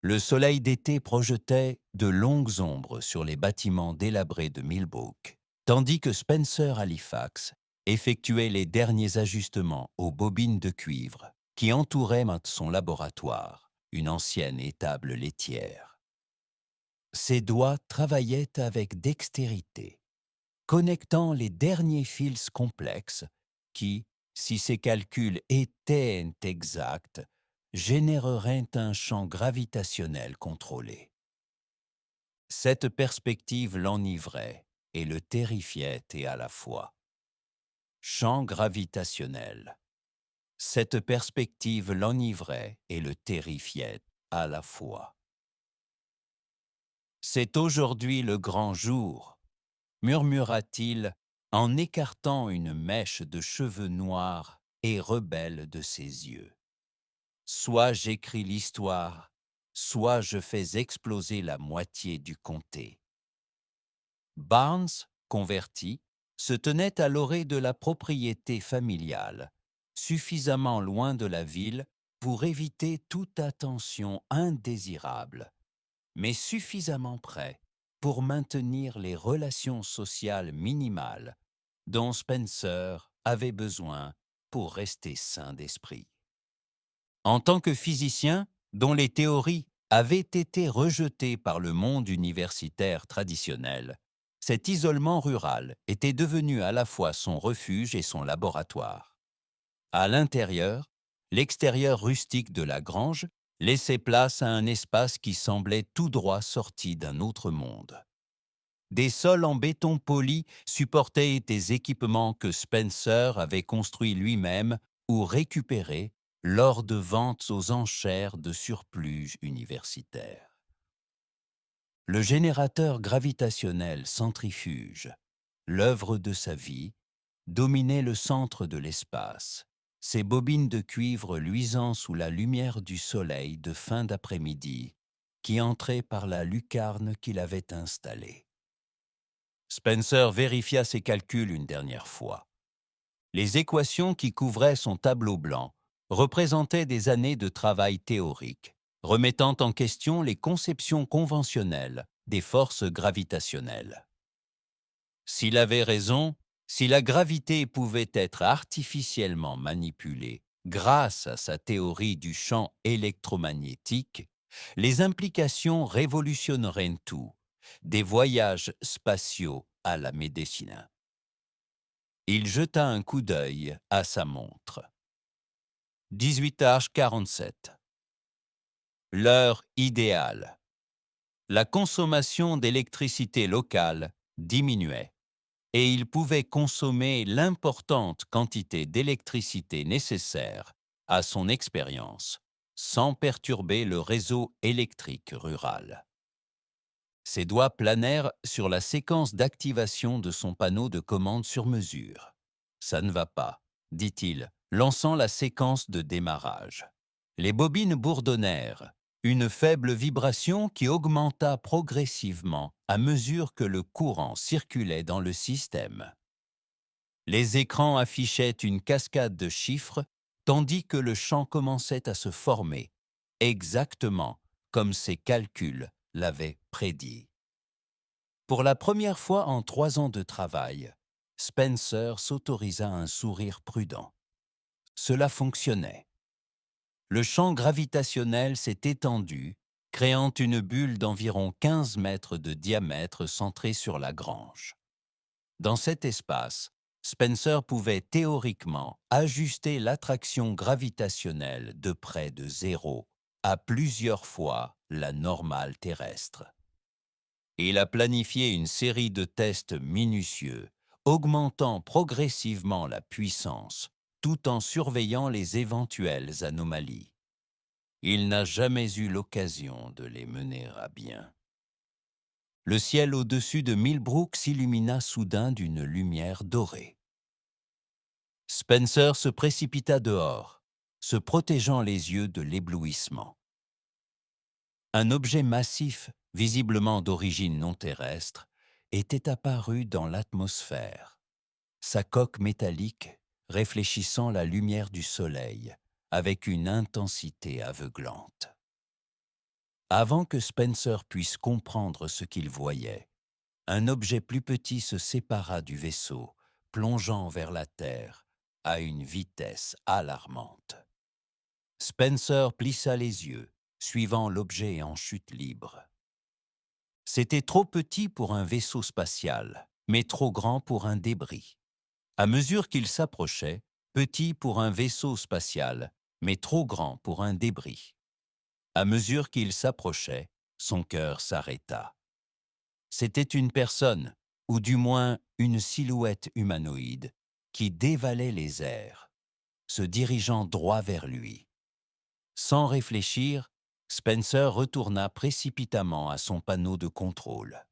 Le soleil d'été projetait de longues ombres sur les bâtiments délabrés de Millbrook, tandis que Spencer Halifax effectuait les derniers ajustements aux bobines de cuivre qui entouraient son laboratoire, une ancienne étable laitière. Ses doigts travaillaient avec dextérité, connectant les derniers fils complexes qui, si ses calculs étaient exacts, généreraient un champ gravitationnel contrôlé. Cette perspective l'enivrait et le terrifiait et à la fois. Champ gravitationnel. Cette perspective l'enivrait et le terrifiait à la fois. C'est aujourd'hui le grand jour, murmura-t-il en écartant une mèche de cheveux noirs et rebelle de ses yeux. Soit j'écris l'histoire, soit je fais exploser la moitié du comté. Barnes, converti, se tenait à l'orée de la propriété familiale, suffisamment loin de la ville pour éviter toute attention indésirable, mais suffisamment près pour maintenir les relations sociales minimales dont Spencer avait besoin pour rester sain d'esprit. En tant que physicien, dont les théories avaient été rejetées par le monde universitaire traditionnel, cet isolement rural était devenu à la fois son refuge et son laboratoire. À l'intérieur, l'extérieur rustique de la grange laissait place à un espace qui semblait tout droit sorti d'un autre monde. Des sols en béton poli supportaient des équipements que Spencer avait construits lui-même ou récupérés lors de ventes aux enchères de surplus universitaires. Le générateur gravitationnel centrifuge, l'œuvre de sa vie, dominait le centre de l'espace, ses bobines de cuivre luisant sous la lumière du soleil de fin d'après-midi qui entrait par la lucarne qu'il avait installée. Spencer vérifia ses calculs une dernière fois. Les équations qui couvraient son tableau blanc représentaient des années de travail théorique, remettant en question les conceptions conventionnelles des forces gravitationnelles. S'il avait raison, si la gravité pouvait être artificiellement manipulée grâce à sa théorie du champ électromagnétique, les implications révolutionneraient tout, des voyages spatiaux à la médecine. Il jeta un coup d'œil à sa montre. 18h47. L'heure idéale. La consommation d'électricité locale diminuait et il pouvait consommer l'importante quantité d'électricité nécessaire à son expérience sans perturber le réseau électrique rural. Ses doigts planèrent sur la séquence d'activation de son panneau de commande sur mesure. « Ça ne va pas », dit-il, lançant la séquence de démarrage. Les bobines bourdonnèrent, une faible vibration qui augmenta progressivement à mesure que le courant circulait dans le système. Les écrans affichaient une cascade de chiffres tandis que le champ commençait à se former, exactement comme ses calculs l'avaient prédit. Pour la première fois en 3 ans de travail, Spencer s'autorisa un sourire prudent. Cela fonctionnait. Le champ gravitationnel s'est étendu, créant une bulle d'environ 15 mètres de diamètre centrée sur la grange. Dans cet espace, Spencer pouvait théoriquement ajuster l'attraction gravitationnelle de près de zéro à plusieurs fois la normale terrestre. Il a planifié une série de tests minutieux, augmentant progressivement la puissance, tout en surveillant les éventuelles anomalies. Il n'a jamais eu l'occasion de les mener à bien. Le ciel au-dessus de Millbrook s'illumina soudain d'une lumière dorée. Spencer se précipita dehors, se protégeant les yeux de l'éblouissement. Un objet massif, visiblement d'origine non terrestre, était apparu dans l'atmosphère, sa coque métallique réfléchissant la lumière du soleil avec une intensité aveuglante. Avant que Spencer puisse comprendre ce qu'il voyait, un objet plus petit se sépara du vaisseau, plongeant vers la Terre à une vitesse alarmante. Spencer plissa les yeux, suivant l'objet en chute libre. C'était trop petit pour un vaisseau spatial, mais trop grand pour un débris. À mesure qu'il s'approchait, petit pour un vaisseau spatial, mais trop grand pour un débris. À mesure qu'il s'approchait, son cœur s'arrêta. C'était une personne, ou du moins une silhouette humanoïde, qui dévalait les airs, se dirigeant droit vers lui. Sans réfléchir, Spencer retourna précipitamment à son panneau de contrôle.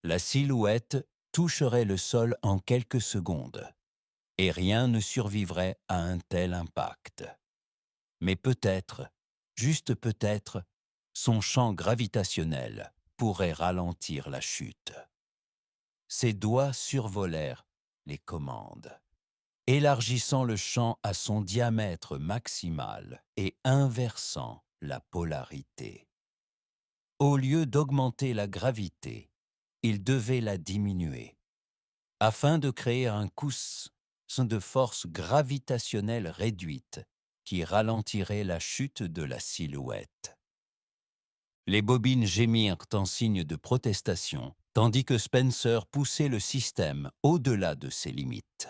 La silhouette toucherait le sol en quelques secondes, et rien ne survivrait à un tel impact. Mais peut-être, juste peut-être, son champ gravitationnel pourrait ralentir la chute. Ses doigts survolèrent les commandes, élargissant le champ à son diamètre maximal et inversant la polarité. Au lieu d'augmenter la gravité, il devait la diminuer, afin de créer un coussin de force gravitationnelle réduite qui ralentirait la chute de la silhouette. Les bobines gémirent en signe de protestation, tandis que Spencer poussait le système au-delà de ses limites.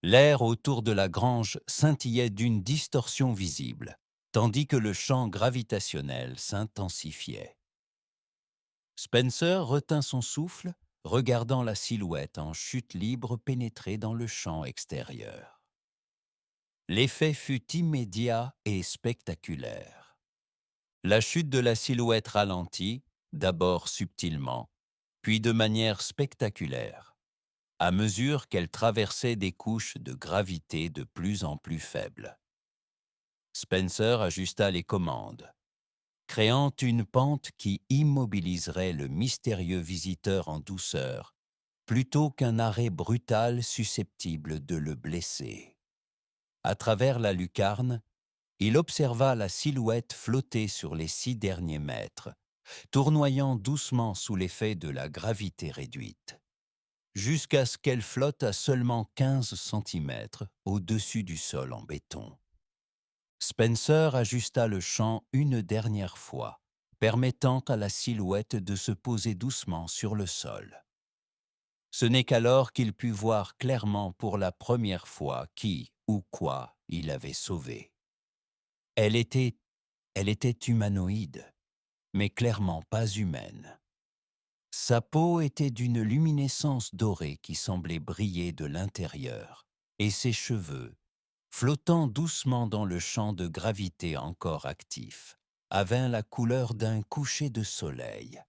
L'air autour de la grange scintillait d'une distorsion visible, tandis que le champ gravitationnel s'intensifiait. Spencer retint son souffle, regardant la silhouette en chute libre pénétrer dans le champ extérieur. L'effet fut immédiat et spectaculaire. La chute de la silhouette ralentit, d'abord subtilement, puis de manière spectaculaire, à mesure qu'elle traversait des couches de gravité de plus en plus faibles. Spencer ajusta les commandes, créant une pente qui immobiliserait le mystérieux visiteur en douceur, plutôt qu'un arrêt brutal susceptible de le blesser. À travers la lucarne, il observa la silhouette flotter sur les 6 derniers mètres, tournoyant doucement sous l'effet de la gravité réduite, jusqu'à ce qu'elle flotte à seulement 15 centimètres au-dessus du sol en béton. Spencer ajusta le champ une dernière fois, permettant à la silhouette de se poser doucement sur le sol. Ce n'est qu'alors qu'il put voir clairement pour la première fois qui ou quoi il avait sauvé. Elle était humanoïde, mais clairement pas humaine. Sa peau était d'une luminescence dorée qui semblait briller de l'intérieur, et ses cheveux, flottant doucement dans le champ de gravité encore actif, avaient la couleur d'un coucher de soleil,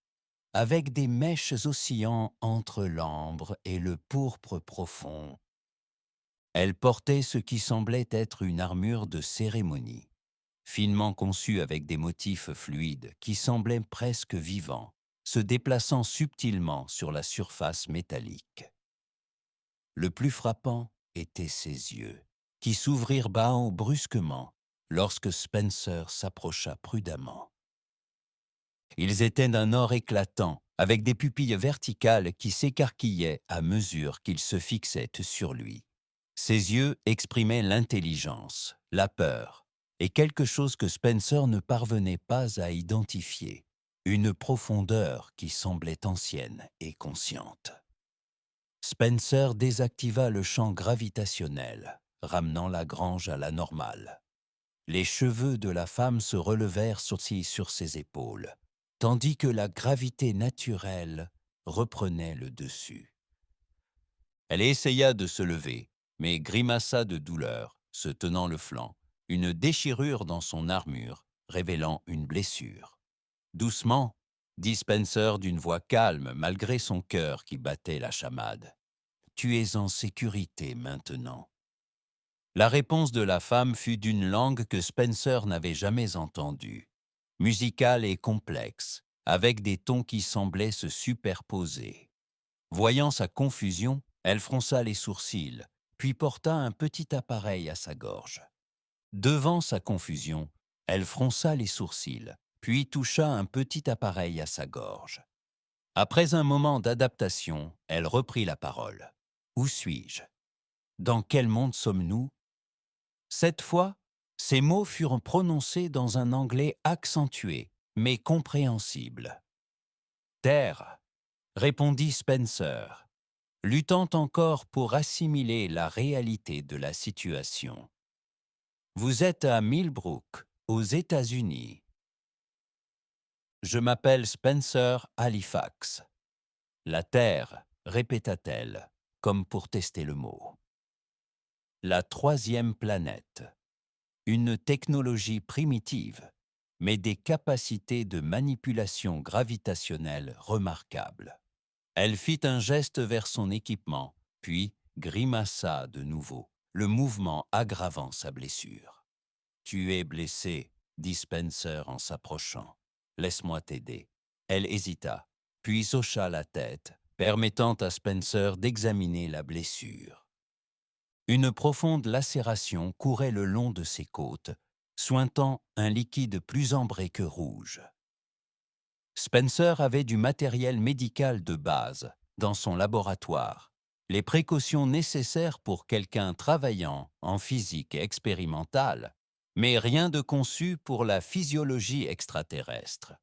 avec des mèches oscillant entre l'ambre et le pourpre profond. Elle portait ce qui semblait être une armure de cérémonie, finement conçue avec des motifs fluides qui semblaient presque vivants, se déplaçant subtilement sur la surface métallique. Le plus frappant étaient ses yeux, qui s'ouvrirent bas brusquement lorsque Spencer s'approcha prudemment. Ils étaient d'un or éclatant, avec des pupilles verticales qui s'écarquillaient à mesure qu'ils se fixaient sur lui. Ses yeux exprimaient l'intelligence, la peur, et quelque chose que Spencer ne parvenait pas à identifier, une profondeur qui semblait ancienne et consciente. Spencer désactiva le champ gravitationnel, ramenant la grange à la normale. Les cheveux de la femme se relevèrent sur ses épaules, tandis que la gravité naturelle reprenait le dessus. Elle essaya de se lever, mais grimaça de douleur, se tenant le flanc, une déchirure dans son armure, révélant une blessure. « Doucement », dit Spencer d'une voix calme malgré son cœur qui battait la chamade. « Tu es en sécurité maintenant. » La réponse de la femme fut d'une langue que Spencer n'avait jamais entendue, musicale et complexe, avec des tons qui semblaient se superposer. Voyant sa confusion, elle fronça les sourcils, puis porta un petit appareil à sa gorge. Devant sa confusion, elle fronça les sourcils, puis toucha un petit appareil à sa gorge. Après un moment d'adaptation, elle reprit la parole. Où suis-je? Dans quel monde sommes-nous? Cette fois, ces mots furent prononcés dans un anglais accentué, mais compréhensible. Terre, répondit Spencer, luttant encore pour assimiler la réalité de la situation. Vous êtes à Millbrook, aux États-Unis. Je m'appelle Spencer Halifax. La Terre, répéta-t-elle, comme pour tester le mot. La troisième planète. Une technologie primitive, mais des capacités de manipulation gravitationnelle remarquables. Elle fit un geste vers son équipement, puis grimaça de nouveau, le mouvement aggravant sa blessure. « Tu es blessé, dit Spencer en s'approchant. Laisse-moi t'aider. Elle hésita, puis hocha la tête, permettant à Spencer d'examiner la blessure. Une profonde lacération courait le long de ses côtes, suintant un liquide plus ambré que rouge. Spencer avait du matériel médical de base dans son laboratoire, les précautions nécessaires pour quelqu'un travaillant en physique expérimentale, mais rien de conçu pour la physiologie extraterrestre.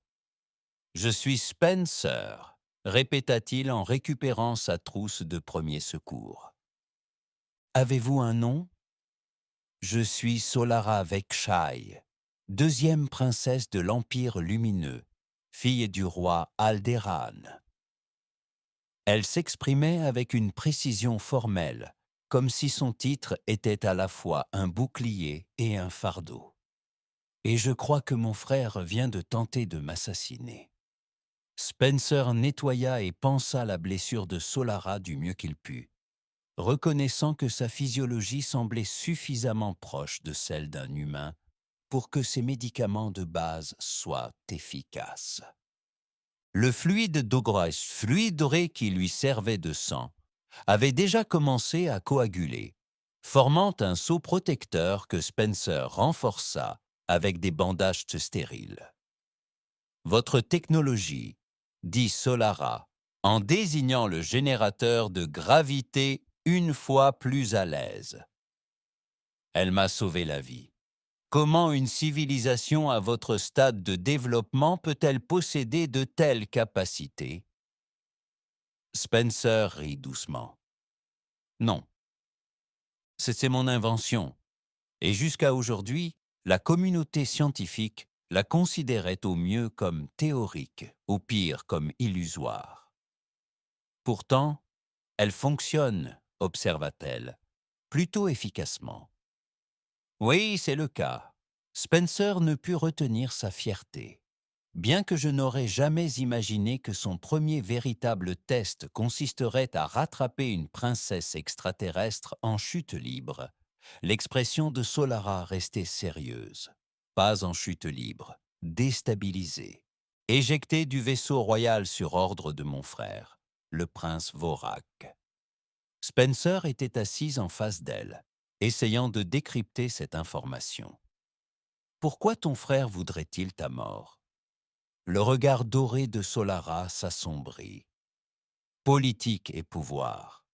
« Je suis Spencer », répéta-t-il en récupérant sa trousse de premier secours. « Avez-vous un nom ?»« Je suis Solara Vekshai, deuxième princesse de l'Empire lumineux, fille du roi Alderaan. » Elle s'exprimait avec une précision formelle, comme si son titre était à la fois un bouclier et un fardeau. « Et je crois que mon frère vient de tenter de m'assassiner. » Spencer nettoya et pansa la blessure de Solara du mieux qu'il put, reconnaissant que sa physiologie semblait suffisamment proche de celle d'un humain pour que ses médicaments de base soient efficaces. Le fluide doré qui lui servait de sang avait déjà commencé à coaguler, formant un seau protecteur que Spencer renforça avec des bandages stériles. « Votre technologie, dit Solara, en désignant le générateur de gravité une fois plus à l'aise. Elle m'a sauvé la vie. Comment une civilisation à votre stade de développement peut-elle posséder de telles capacités? » Spencer rit doucement. « Non. C'est mon invention. Et jusqu'à aujourd'hui, la communauté scientifique la considérait au mieux comme théorique, au pire comme illusoire. Pourtant, elle fonctionne, observa-t-elle, plutôt efficacement. Oui, c'est le cas. Spencer ne put retenir sa fierté. Bien que je n'aurais jamais imaginé que son premier véritable test consisterait à rattraper une princesse extraterrestre en chute libre, l'expression de Solara restait sérieuse. Pas en chute libre, déstabilisée, éjectée du vaisseau royal sur ordre de mon frère, le prince Vorak. Spencer était assise en face d'elle, essayant de décrypter cette information. Pourquoi ton frère voudrait-il ta mort? Le regard doré de Solara s'assombrit. Politique et pouvoir.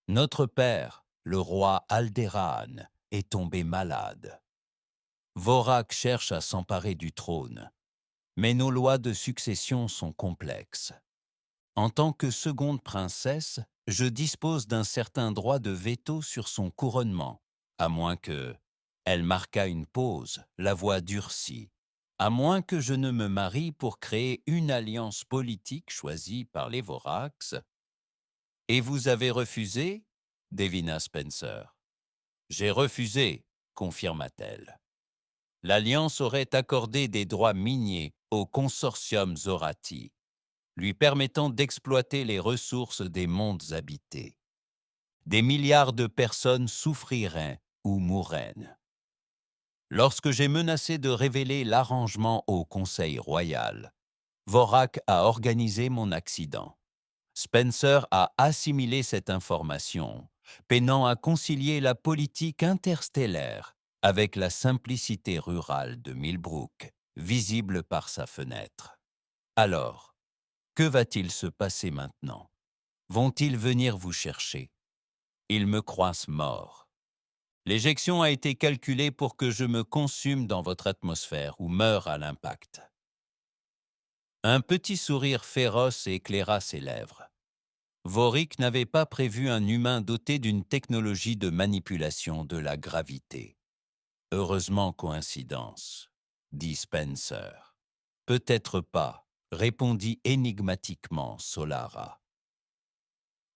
Notre père, le roi Alderaan, est tombé malade. Vorak cherche à s'emparer du trône, mais nos lois de succession sont complexes. En tant que seconde princesse, je dispose d'un certain droit de veto sur son couronnement, à moins que... Elle marqua une pause, la voix durcie. À moins que je ne me marie pour créer une alliance politique choisie par les Voraks. Et vous avez refusé? Devina Spencer. J'ai refusé, confirma-t-elle. L'alliance aurait accordé des droits miniers au consortium Zorati, lui permettant d'exploiter les ressources des mondes habités. Des milliards de personnes souffriraient ou mourraient. Lorsque j'ai menacé de révéler l'arrangement au Conseil royal, Vorak a organisé mon accident. Spencer a assimilé cette information, peinant à concilier la politique interstellaire avec la simplicité rurale de Millbrook, visible par sa fenêtre. Alors, que va-t-il se passer maintenant? Vont-ils venir vous chercher? Ils me croissent mort. L'éjection a été calculée pour que je me consume dans votre atmosphère ou meure à l'impact. Un petit sourire féroce éclaira ses lèvres. Vorik n'avait pas prévu un humain doté d'une technologie de manipulation de la gravité. Heureusement coïncidence, dit Spencer. Peut-être pas, répondit énigmatiquement Solara.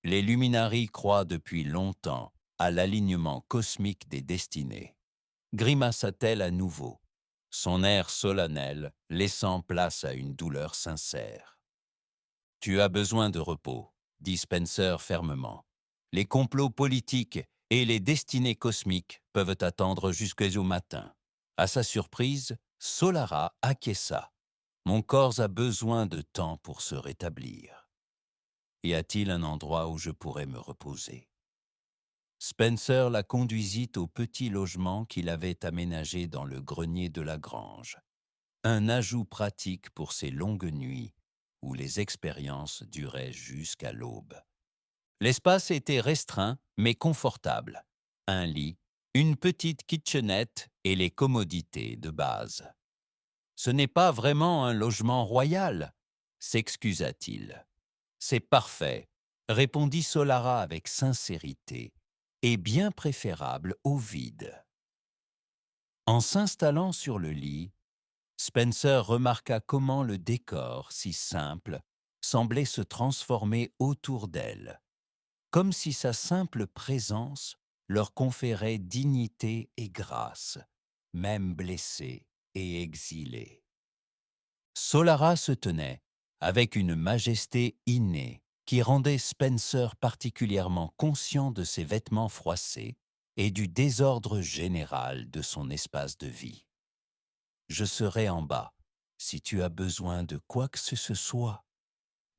Les Luminaries croient depuis longtemps à l'alignement cosmique des destinées. Grimaça-t-elle à nouveau, son air solennel laissant place à une douleur sincère. Tu as besoin de repos, dit Spencer fermement. Les complots politiques et les destinées cosmiques peuvent attendre jusqu'au matin. À sa surprise, Solara acquiesça. Mon corps a besoin de temps pour se rétablir. Y a-t-il un endroit où je pourrais me reposer? Spencer la conduisit au petit logement qu'il avait aménagé dans le grenier de la grange. Un ajout pratique pour ces longues nuits où les expériences duraient jusqu'à l'aube. L'espace était restreint mais confortable. Un lit, une petite kitchenette et les commodités de base. Ce n'est pas vraiment un logement royal, s'excusa-t-il. C'est parfait, répondit Solara avec sincérité, et bien préférable au vide. En s'installant sur le lit, Spencer remarqua comment le décor, si simple, semblait se transformer autour d'elle, comme si sa simple présence leur conférait dignité et grâce, même blessés et exilés. Solara se tenait, avec une majesté innée, qui rendait Spencer particulièrement conscient de ses vêtements froissés et du désordre général de son espace de vie. Je serai en bas, si tu as besoin de quoi que ce soit,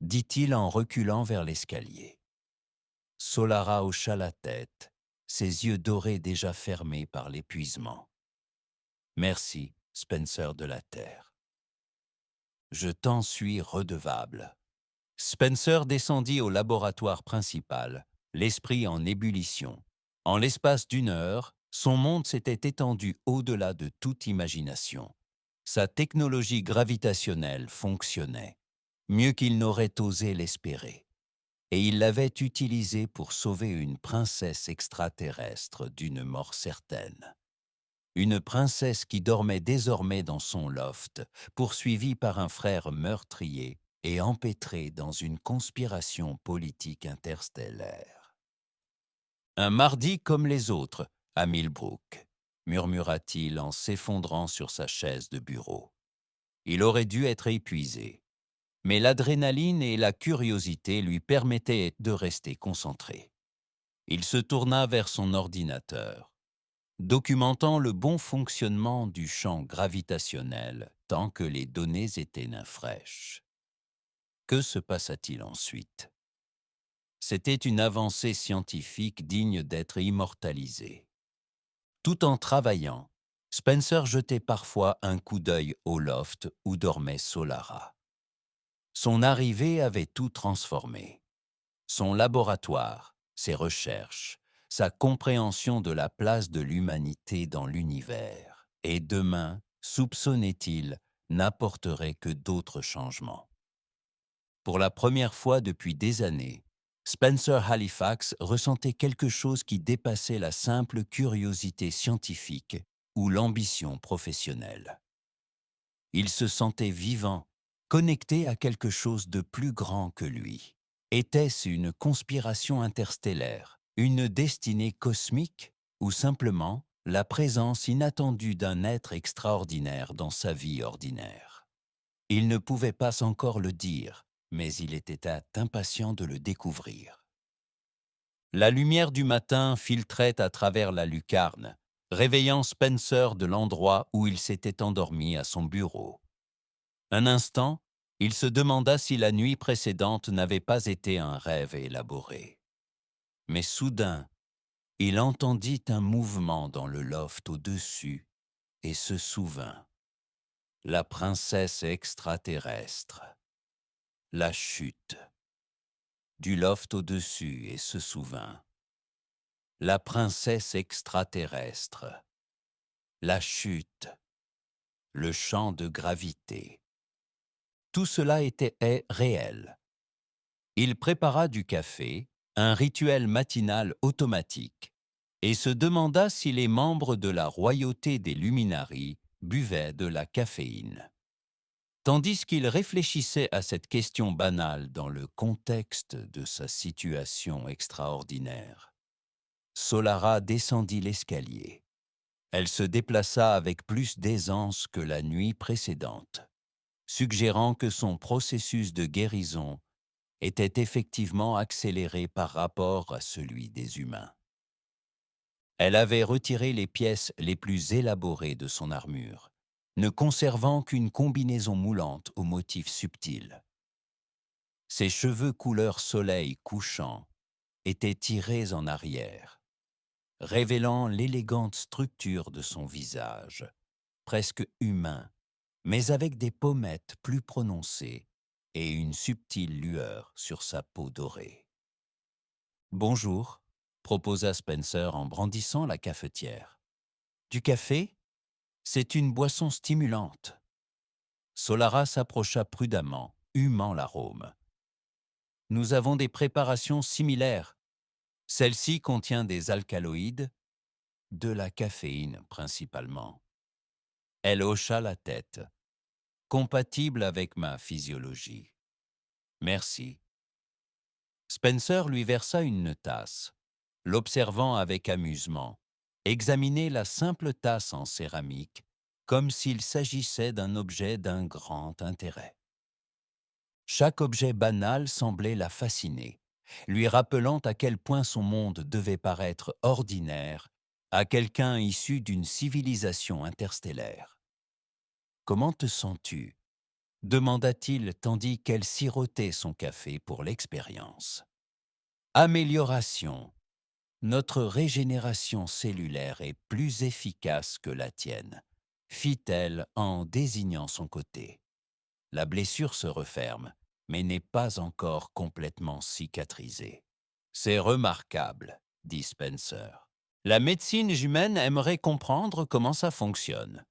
dit-il en reculant vers l'escalier. Solara hocha la tête, ses yeux dorés déjà fermés par l'épuisement. Merci, Spencer de la Terre. Je t'en suis redevable. Spencer descendit au laboratoire principal, l'esprit en ébullition. En l'espace d'une heure, son monde s'était étendu au-delà de toute imagination. Sa technologie gravitationnelle fonctionnait, mieux qu'il n'aurait osé l'espérer, et il l'avait utilisée pour sauver une princesse extraterrestre d'une mort certaine. Une princesse qui dormait désormais dans son loft, poursuivie par un frère meurtrier et empêtrée dans une conspiration politique interstellaire. Un mardi comme les autres, à Millbrook, murmura-t-il en s'effondrant sur sa chaise de bureau. Il aurait dû être épuisé, mais l'adrénaline et la curiosité lui permettaient de rester concentré. Il se tourna vers son ordinateur, documentant le bon fonctionnement du champ gravitationnel tant que les données étaient nains fraîches. Que se passa-t-il ensuite? C'était une avancée scientifique digne d'être immortalisée. Tout en travaillant, Spencer jetait parfois un coup d'œil au loft où dormait Solara. Son arrivée avait tout transformé. Son laboratoire, ses recherches, sa compréhension de la place de l'humanité dans l'univers, et demain, soupçonnait-il, n'apporterait que d'autres changements. Pour la première fois depuis des années, Spencer Halifax ressentait quelque chose qui dépassait la simple curiosité scientifique ou l'ambition professionnelle. Il se sentait vivant, connecté à quelque chose de plus grand que lui. Était-ce une conspiration interstellaire, une destinée cosmique ou simplement la présence inattendue d'un être extraordinaire dans sa vie ordinaire? Il ne pouvait pas encore le dire, mais il était impatient de le découvrir. La lumière du matin filtrait à travers la lucarne, réveillant Spencer de l'endroit où il s'était endormi à son bureau. Un instant, il se demanda si la nuit précédente n'avait pas été un rêve élaboré. Mais soudain, il entendit un mouvement dans le loft au-dessus et se souvint. La princesse extraterrestre. La chute. Du loft au-dessus et se souvint. La princesse extraterrestre. La chute. Le champ de gravité. Tout cela est réel. Il prépara du café, un rituel matinal automatique, et se demanda si les membres de la royauté des Luminaries buvaient de la caféine. Tandis qu'il réfléchissait à cette question banale dans le contexte de sa situation extraordinaire, Solara descendit l'escalier. Elle se déplaça avec plus d'aisance que la nuit précédente, suggérant que son processus de guérison était effectivement accéléré par rapport à celui des humains. Elle avait retiré les pièces les plus élaborées de son armure, ne conservant qu'une combinaison moulante aux motifs subtils. Ses cheveux couleur soleil couchant étaient tirés en arrière, révélant l'élégante structure de son visage, presque humain, mais avec des pommettes plus prononcées et une subtile lueur sur sa peau dorée. « Bonjour », proposa Spencer en brandissant la cafetière. « Du café ? C'est une boisson stimulante. » Solara s'approcha prudemment, humant l'arôme. « Nous avons des préparations similaires. Celle-ci contient des alcaloïdes, de la caféine principalement. » Elle hocha la tête. « Compatible avec ma physiologie. Merci. » Spencer lui versa une tasse, l'observant avec amusement, examiner la simple tasse en céramique comme s'il s'agissait d'un objet d'un grand intérêt. Chaque objet banal semblait la fasciner, lui rappelant à quel point son monde devait paraître ordinaire à quelqu'un issu d'une civilisation interstellaire. « Comment te sens-tu » demanda-t-il tandis qu'elle sirotait son café pour l'expérience. « Amélioration. Notre régénération cellulaire est plus efficace que la tienne, » fit-elle en désignant son côté. « La blessure se referme, mais n'est pas encore complètement cicatrisée. »« C'est remarquable, » dit Spencer. « La médecine humaine aimerait comprendre comment ça fonctionne.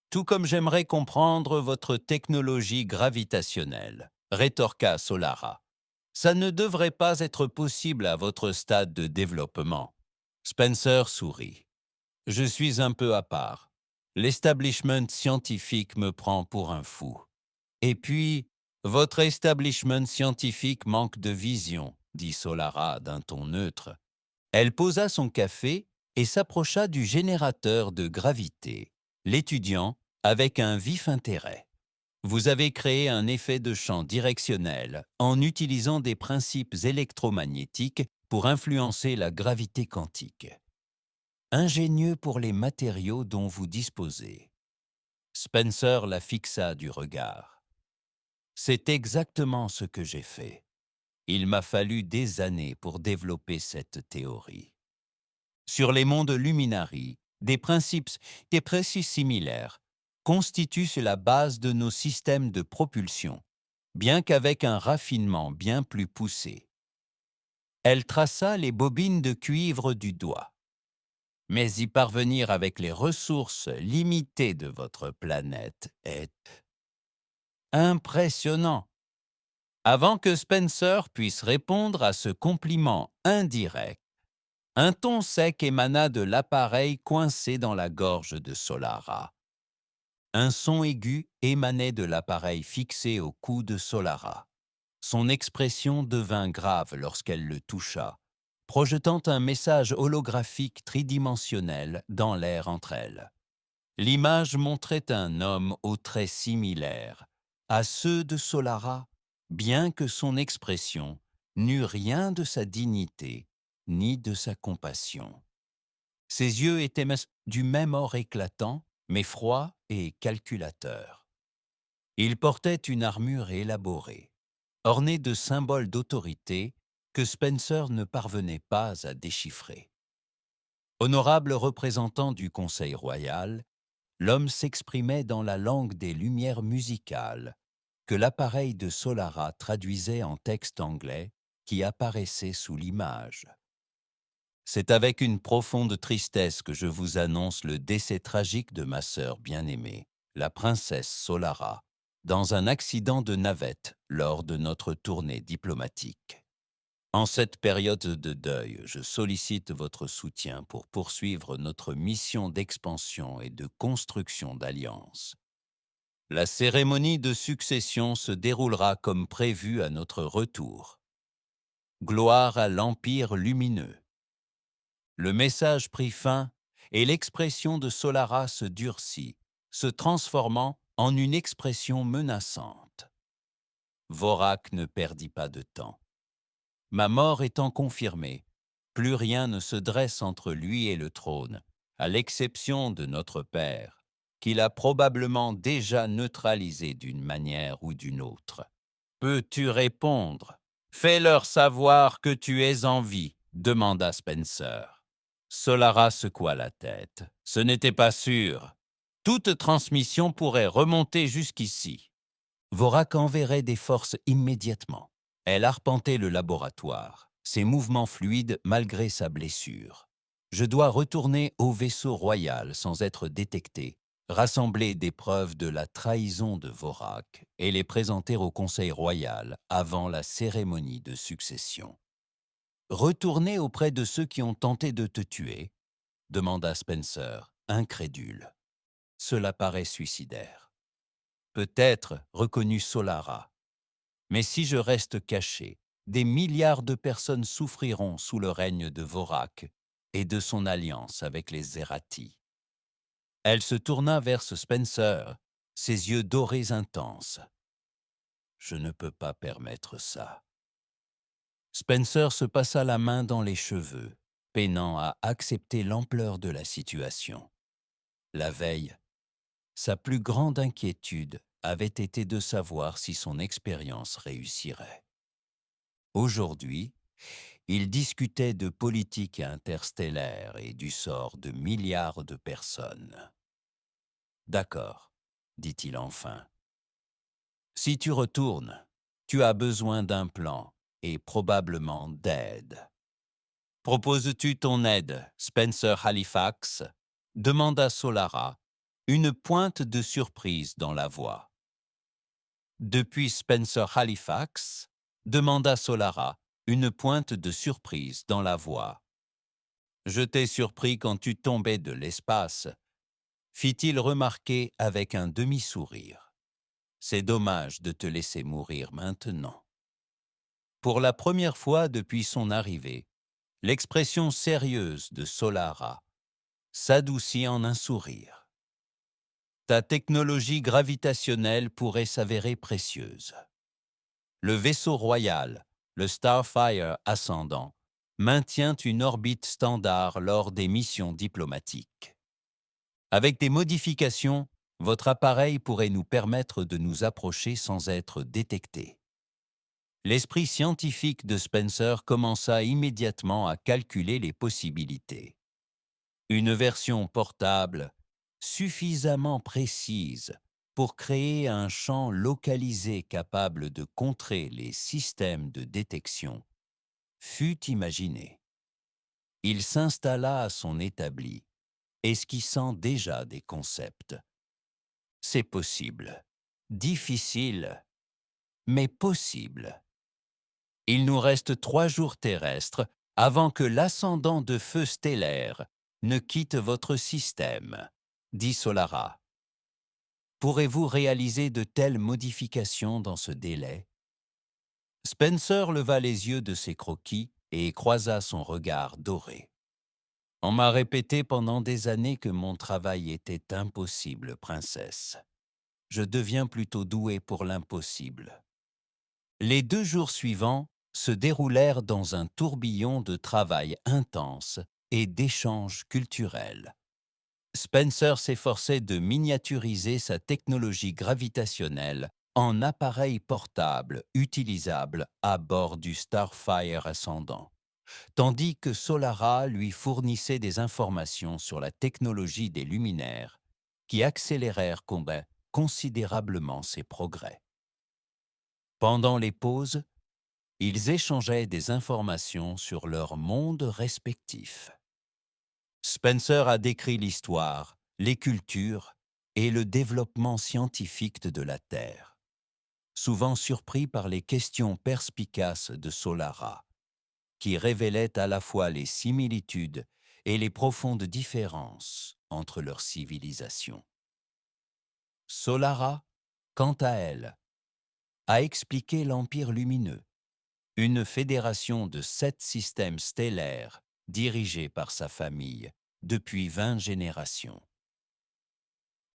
Tout comme j'aimerais comprendre votre technologie gravitationnelle, » rétorqua Solara. « Ça ne devrait pas être possible à votre stade de développement. » Spencer sourit. « Je suis un peu à part. L'establishment scientifique me prend pour un fou. Et puis, votre establishment scientifique manque de vision, » dit Solara d'un ton neutre. Elle posa son café et s'approcha du générateur de gravité, l'étudiant avec un vif intérêt. « Vous avez créé un effet de champ directionnel en utilisant des principes électromagnétiques pour influencer la gravité quantique. Ingénieux pour les matériaux dont vous disposez. » Spencer la fixa du regard. « C'est exactement ce que j'ai fait. Il m'a fallu des années pour développer cette théorie. Sur les mondes Luminari, des principes précis similaires constituent la base de nos systèmes de propulsion, bien qu'avec un raffinement bien plus poussé. » Elle traça les bobines de cuivre du doigt. « Mais y parvenir avec les ressources limitées de votre planète est impressionnant. » Avant que Spencer puisse répondre à ce compliment indirect, un ton sec émana de l'appareil coincé dans la gorge de Solara. Un son aigu émanait de l'appareil fixé au cou de Solara. Son expression devint grave lorsqu'elle le toucha, projetant un message holographique tridimensionnel dans l'air entre elles. L'image montrait un homme aux traits similaires à ceux de Solara, bien que son expression n'eût rien de sa dignité ni de sa compassion. Ses yeux étaient du même or éclatant, mais froid et calculateur. Il portait une armure élaborée, ornée de symboles d'autorité que Spencer ne parvenait pas à déchiffrer. Honorable représentant du Conseil royal, l'homme s'exprimait dans la langue des lumières musicales que l'appareil de Solara traduisait en texte anglais qui apparaissait sous l'image. C'est avec une profonde tristesse que je vous annonce le décès tragique de ma sœur bien-aimée, la princesse Solara, dans un accident de navette lors de notre tournée diplomatique. En cette période de deuil, je sollicite votre soutien pour poursuivre notre mission d'expansion et de construction d'alliances. La cérémonie de succession se déroulera comme prévu à notre retour. Gloire à l'Empire lumineux. Le message prit fin et l'expression de Solara se durcit, se transformant en une expression menaçante. Vorak ne perdit pas de temps. Ma mort étant confirmée, plus rien ne se dresse entre lui et le trône, à l'exception de notre Père, qu'il a probablement déjà neutralisé d'une manière ou d'une autre. Peux-tu répondre? Fais-leur savoir que tu es en vie, demanda Spencer. Solara secoua la tête. Ce n'était pas sûr. Toute transmission pourrait remonter jusqu'ici. Vorak enverrait des forces immédiatement. Elle arpentait le laboratoire, ses mouvements fluides malgré sa blessure. Je dois retourner au vaisseau royal sans être détecté, rassembler des preuves de la trahison de Vorak et les présenter au Conseil royal avant la cérémonie de succession. Retourner auprès de ceux qui ont tenté de te tuer, demanda Spencer, incrédule. Cela paraît suicidaire. Peut-être, reconnut Solara. Mais si je reste caché, des milliards de personnes souffriront sous le règne de Vorak et de son alliance avec les Zerati. Elle se tourna vers ce Spencer, ses yeux dorés intenses. Je ne peux pas permettre ça. Spencer se passa la main dans les cheveux, peinant à accepter l'ampleur de la situation. La veille, sa plus grande inquiétude avait été de savoir si son expérience réussirait. Aujourd'hui, il discutait de politique interstellaire et du sort de milliards de personnes. D'accord, dit-il enfin. Si tu retournes, tu as besoin d'un plan et probablement d'aide. Proposes-tu ton aide, Spencer Halifax? Demanda Solara, une pointe de surprise dans la voix. Depuis Spencer Halifax? Demanda Solara, une pointe de surprise dans la voix. Je t'ai surpris quand tu tombais de l'espace, fit-il remarquer avec un demi-sourire. C'est dommage de te laisser mourir maintenant. Pour la première fois depuis son arrivée, l'expression sérieuse de Solara s'adoucit en un sourire. Ta technologie gravitationnelle pourrait s'avérer précieuse. Le vaisseau royal, le Starfire ascendant, maintient une orbite standard lors des missions diplomatiques. Avec des modifications, votre appareil pourrait nous permettre de nous approcher sans être détecté. L'esprit scientifique de Spencer commença immédiatement à calculer les possibilités. Une version portable, suffisamment précise pour créer un champ localisé capable de contrer les systèmes de détection, fut imaginée. Il s'installa à son établi, esquissant déjà des concepts. C'est possible, difficile, mais possible. Il nous reste 3 jours terrestres avant que l'ascendant de feu stellaire ne quitte votre système, dit Solara. Pourrez-vous réaliser de telles modifications dans ce délai? Spencer leva les yeux de ses croquis et croisa son regard doré. On m'a répété pendant des années que mon travail était impossible, princesse. Je deviens plutôt doué pour l'impossible. Les 2 jours suivants se déroulèrent dans un tourbillon de travail intense et d'échanges culturels. Spencer s'efforçait de miniaturiser sa technologie gravitationnelle en appareil portable utilisable à bord du Starfire ascendant, tandis que Solara lui fournissait des informations sur la technologie des luminaires qui accélérèrent considérablement ses progrès. Pendant les pauses, ils échangeaient des informations sur leurs mondes respectifs. Spencer a décrit l'histoire, les cultures et le développement scientifique de la Terre, souvent surpris par les questions perspicaces de Solara, qui révélaient à la fois les similitudes et les profondes différences entre leurs civilisations. Solara, quant à elle, a expliqué l'Empire lumineux, une fédération de 7 systèmes stellaires dirigés par sa famille depuis 20 générations.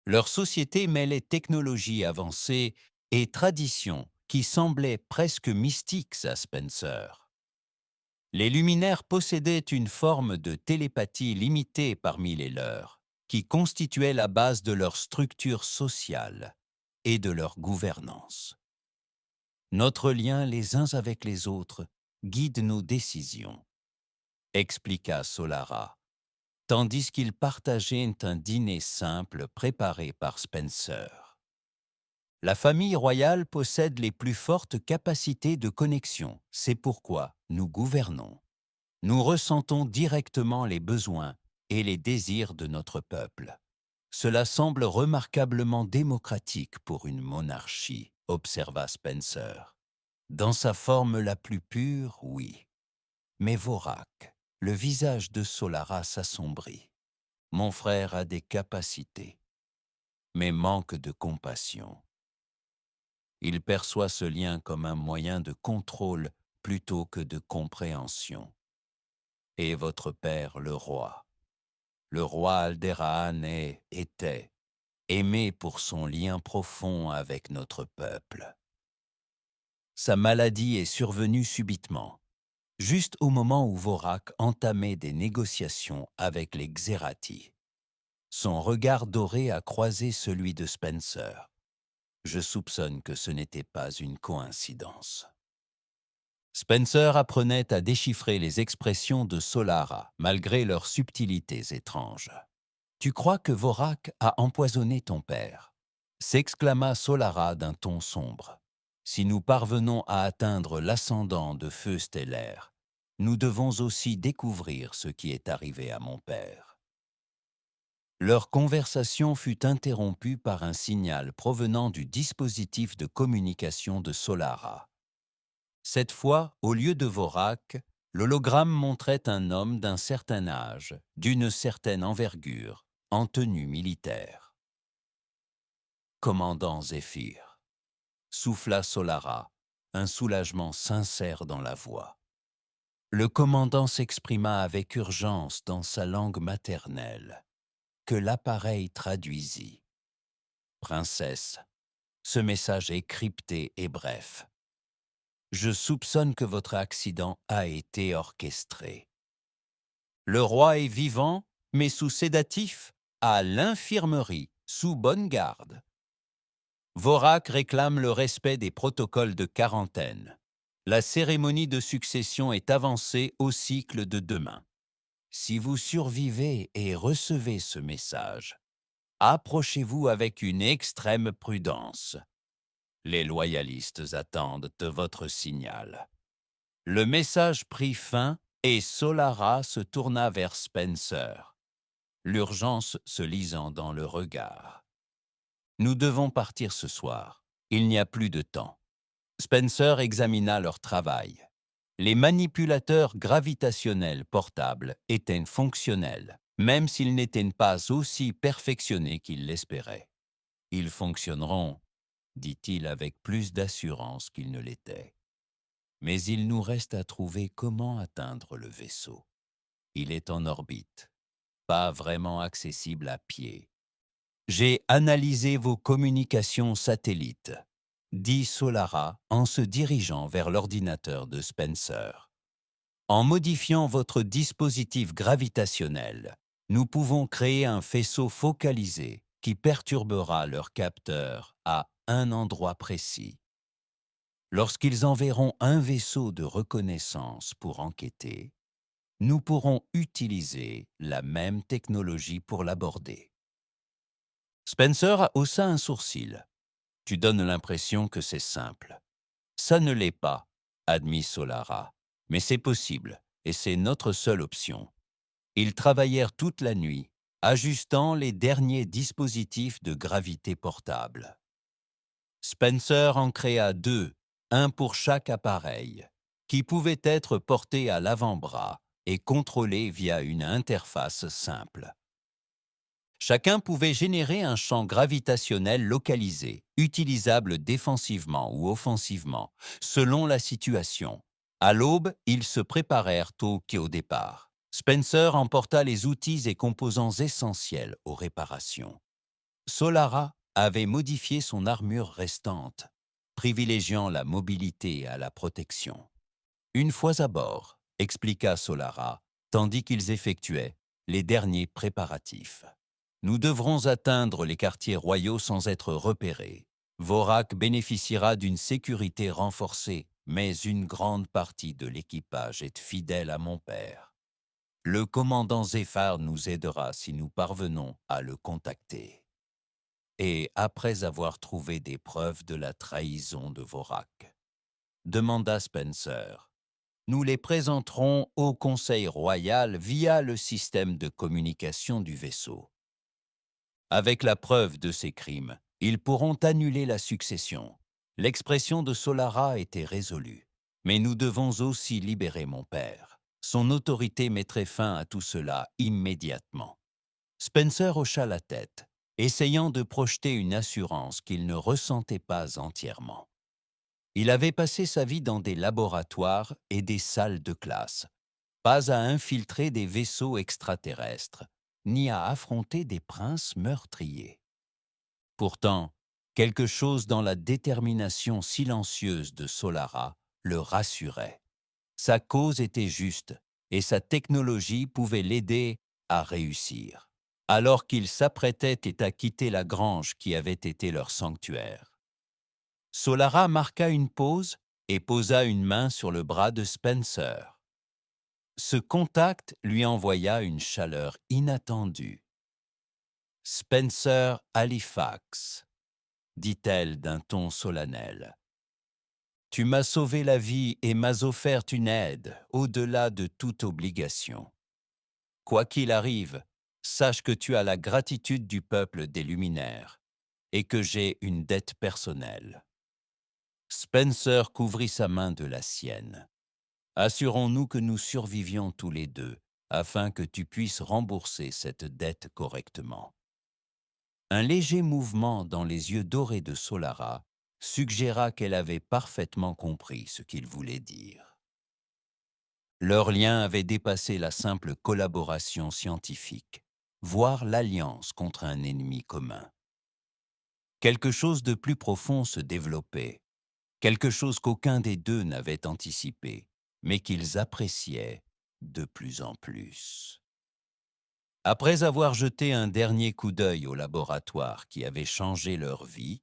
Leur société mêlait technologie avancée et traditions qui semblaient presque mystiques à Spencer. Les luminaires possédaient une forme de télépathie limitée parmi les leurs, qui constituait la base de leur structure sociale et de leur gouvernance. Notre lien les uns avec les autres guide nos décisions, expliqua Solara, tandis qu'ils partageaient un dîner simple préparé par Spencer. La famille royale possède les plus fortes capacités de connexion, c'est pourquoi nous gouvernons. Nous ressentons directement les besoins et les désirs de notre peuple. Cela semble remarquablement démocratique pour une monarchie, observa Spencer. Dans sa forme la plus pure, oui. Mais Vorak, le visage de Solara s'assombrit. Mon frère a des capacités, mais manque de compassion. Il perçoit ce lien comme un moyen de contrôle plutôt que de compréhension. Et votre père, le roi Alderahan était aimé pour son lien profond avec notre peuple. Sa maladie est survenue subitement, juste au moment où Vorak entamait des négociations avec les Xerati. Son regard doré a croisé celui de Spencer. Je soupçonne que ce n'était pas une coïncidence. Spencer apprenait à déchiffrer les expressions de Solara, malgré leurs subtilités étranges. « Tu crois que Vorak a empoisonné ton père ?» s'exclama Solara d'un ton sombre. « Si nous parvenons à atteindre l'ascendant de feu stellaire, nous devons aussi découvrir ce qui est arrivé à mon père. » Leur conversation fut interrompue par un signal provenant du dispositif de communication de Solara. Cette fois, au lieu de Vorak, l'hologramme montrait un homme d'un certain âge, d'une certaine envergure, en tenue militaire. « Commandant Zéphyr », souffla Solara, un soulagement sincère dans la voix. Le commandant s'exprima avec urgence dans sa langue maternelle, que l'appareil traduisit. « Princesse, ce message est crypté et bref. Je soupçonne que votre accident a été orchestré. Le roi est vivant, mais sous sédatif, à l'infirmerie, sous bonne garde. Vorak réclame le respect des protocoles de quarantaine. La cérémonie de succession est avancée au cycle de demain. Si vous survivez et recevez ce message, approchez-vous avec une extrême prudence. Les loyalistes attendent votre signal. » Le message prit fin et Solara se tourna vers Spencer, l'urgence se lisant dans le regard. « Nous devons partir ce soir. Il n'y a plus de temps. » Spencer examina leur travail. Les manipulateurs gravitationnels portables étaient fonctionnels, même s'ils n'étaient pas aussi perfectionnés qu'ils l'espéraient. « Ils fonctionneront, » dit-il avec plus d'assurance qu'il ne l'était. « Mais il nous reste à trouver comment atteindre le vaisseau. Il est en orbite, pas vraiment accessible à pied. J'ai analysé vos communications satellites, » dit Solara en se dirigeant vers l'ordinateur de Spencer. « En modifiant votre dispositif gravitationnel, nous pouvons créer un faisceau focalisé qui perturbera leurs capteurs à un endroit précis. Lorsqu'ils enverront un vaisseau de reconnaissance pour enquêter, nous pourrons utiliser la même technologie pour l'aborder. » Spencer haussa un sourcil. Tu donnes l'impression que c'est simple. Ça ne l'est pas, admit Solara. Mais c'est possible, et c'est notre seule option. Ils travaillèrent toute la nuit, ajustant les derniers dispositifs de gravité portable. Spencer en créa 2, un pour chaque appareil, qui pouvaient être portés à l'avant-bras et contrôlés via une interface simple. Chacun pouvait générer un champ gravitationnel localisé, utilisable défensivement ou offensivement, selon la situation. À l'aube, ils se préparèrent tôt qu'au départ. Spencer emporta les outils et composants essentiels aux réparations. Solara avait modifié son armure restante, privilégiant la mobilité à la protection. Une fois à bord, expliqua Solara, tandis qu'ils effectuaient les derniers préparatifs. Nous devrons atteindre les quartiers royaux sans être repérés. Vorak bénéficiera d'une sécurité renforcée, mais une grande partie de l'équipage est fidèle à mon père. Le commandant Zéphar nous aidera si nous parvenons à le contacter. Et après avoir trouvé des preuves de la trahison de Vorak, demanda Spencer, nous les présenterons au Conseil royal via le système de communication du vaisseau. Avec la preuve de ces crimes, ils pourront annuler la succession. L'expression de Solara était résolue. Mais nous devons aussi libérer mon père. Son autorité mettrait fin à tout cela immédiatement. Spencer hocha la tête, essayant de projeter une assurance qu'il ne ressentait pas entièrement. Il avait passé sa vie dans des laboratoires et des salles de classe, pas à infiltrer des vaisseaux extraterrestres, ni à affronter des princes meurtriers. Pourtant, quelque chose dans la détermination silencieuse de Solara le rassurait. Sa cause était juste et sa technologie pouvait l'aider à réussir, alors qu'ils s'apprêtaient à quitter la grange qui avait été leur sanctuaire. Solara marqua une pause et posa une main sur le bras de Spencer. Ce contact lui envoya une chaleur inattendue. « Spencer Halifax », dit-elle d'un ton solennel. « Tu m'as sauvé la vie et m'as offert une aide au-delà de toute obligation. Quoi qu'il arrive, sache que tu as la gratitude du peuple des Luminaires et que j'ai une dette personnelle. » Spencer couvrit sa main de la sienne. « Assurons-nous que nous survivions tous les deux, afin que tu puisses rembourser cette dette correctement. » Un léger mouvement dans les yeux dorés de Solara suggéra qu'elle avait parfaitement compris ce qu'il voulait dire. Leur lien avait dépassé la simple collaboration scientifique, voire l'alliance contre un ennemi commun. Quelque chose de plus profond se développait, quelque chose qu'aucun des deux n'avait anticipé, mais qu'ils appréciaient de plus en plus. Après avoir jeté un dernier coup d'œil au laboratoire qui avait changé leur vie,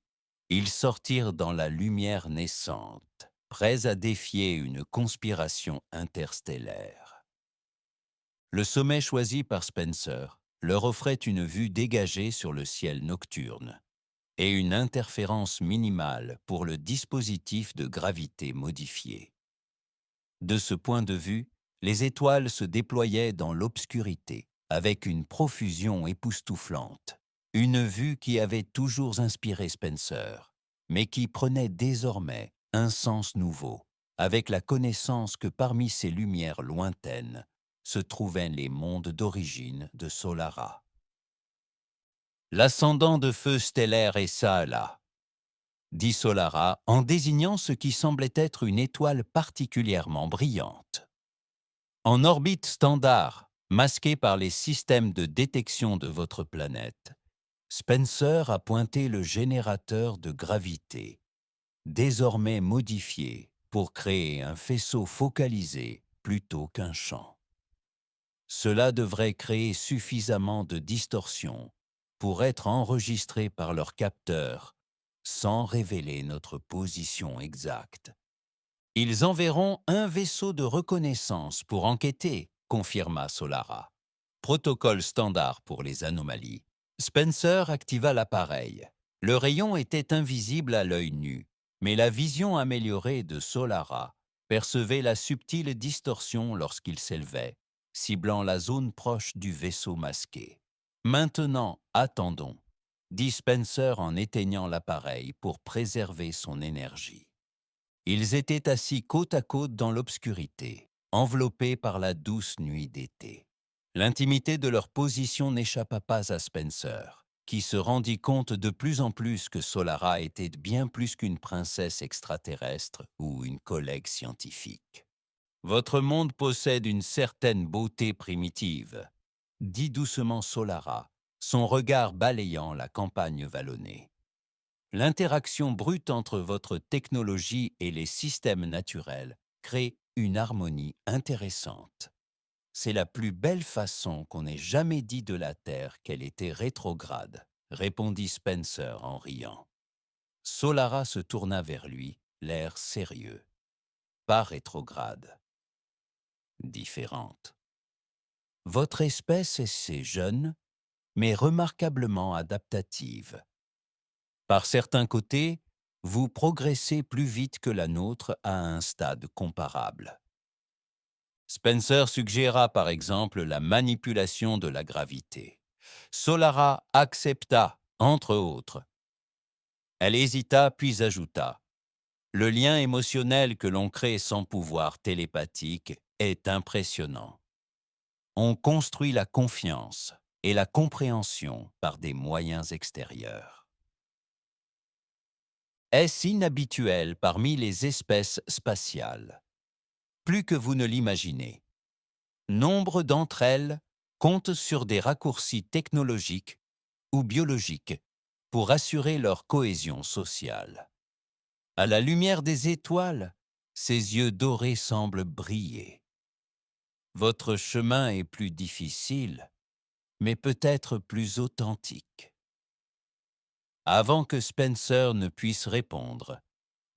ils sortirent dans la lumière naissante, prêts à défier une conspiration interstellaire. Le sommet choisi par Spencer leur offrait une vue dégagée sur le ciel nocturne et une interférence minimale pour le dispositif de gravité modifié. De ce point de vue, les étoiles se déployaient dans l'obscurité avec une profusion époustouflante, une vue qui avait toujours inspiré Spencer, mais qui prenait désormais un sens nouveau, avec la connaissance que parmi ces lumières lointaines se trouvaient les mondes d'origine de Solara. L'ascendant de feu stellaire est ça, là, dit Solara en désignant ce qui semblait être une étoile particulièrement brillante. En orbite standard, masquée par les systèmes de détection de votre planète, Spencer a pointé le générateur de gravité, désormais modifié pour créer un faisceau focalisé plutôt qu'un champ. Cela devrait créer suffisamment de distorsion pour être enregistré par leur capteur sans révéler notre position exacte. Ils enverront un vaisseau de reconnaissance pour enquêter, confirma Solara. Protocole standard pour les anomalies. Spencer activa l'appareil. Le rayon était invisible à l'œil nu, mais la vision améliorée de Solara percevait la subtile distorsion lorsqu'il s'élevait, ciblant la zone proche du vaisseau masqué. Maintenant, attendons, dit Spencer en éteignant l'appareil pour préserver son énergie. Ils étaient assis côte à côte dans l'obscurité, enveloppés par la douce nuit d'été. L'intimité de leur position n'échappa pas à Spencer, qui se rendit compte de plus en plus que Solara était bien plus qu'une princesse extraterrestre ou une collègue scientifique. Votre monde possède une certaine beauté primitive, dit doucement Solara, son regard balayant la campagne vallonnée. L'interaction brute entre votre technologie et les systèmes naturels crée une harmonie intéressante. C'est la plus belle façon qu'on ait jamais dit de la Terre qu'elle était rétrograde, répondit Spencer en riant. Solara se tourna vers lui, l'air sérieux. Pas rétrograde, différente. Votre espèce est assez jeune, mais remarquablement adaptative. Par certains côtés, vous progressez plus vite que la nôtre à un stade comparable. Spencer suggéra par exemple la manipulation de la gravité. Solara accepta, entre autres. Elle hésita puis ajouta: le lien émotionnel que l'on crée sans pouvoir télépathique est impressionnant. On construit la confiance et la compréhension par des moyens extérieurs. Est-ce inhabituel parmi les espèces spatiales? Plus que vous ne l'imaginez. Nombre d'entre elles comptent sur des raccourcis technologiques ou biologiques pour assurer leur cohésion sociale. À la lumière des étoiles, ses yeux dorés semblent briller. Votre chemin est plus difficile, mais peut-être plus authentique. Avant que Spencer ne puisse répondre,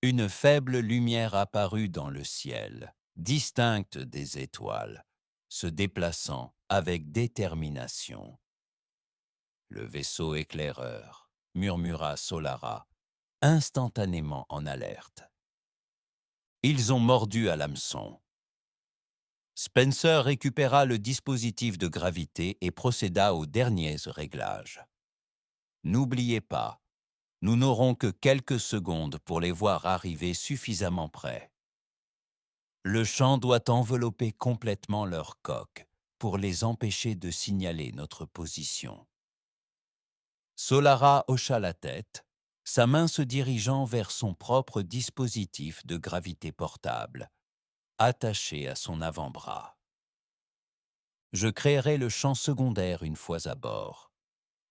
une faible lumière apparut dans le ciel, distincte des étoiles, se déplaçant avec détermination. Le vaisseau éclaireur, murmura Solara, instantanément en alerte. Ils ont mordu à l'hameçon. Spencer récupéra le dispositif de gravité et procéda aux derniers réglages. N'oubliez pas, nous n'aurons que quelques secondes pour les voir arriver suffisamment près. Le champ doit envelopper complètement leur coque pour les empêcher de signaler notre position. Solara hocha la tête, sa main se dirigeant vers son propre dispositif de gravité portable, attaché à son avant-bras. Je créerai le champ secondaire une fois à bord.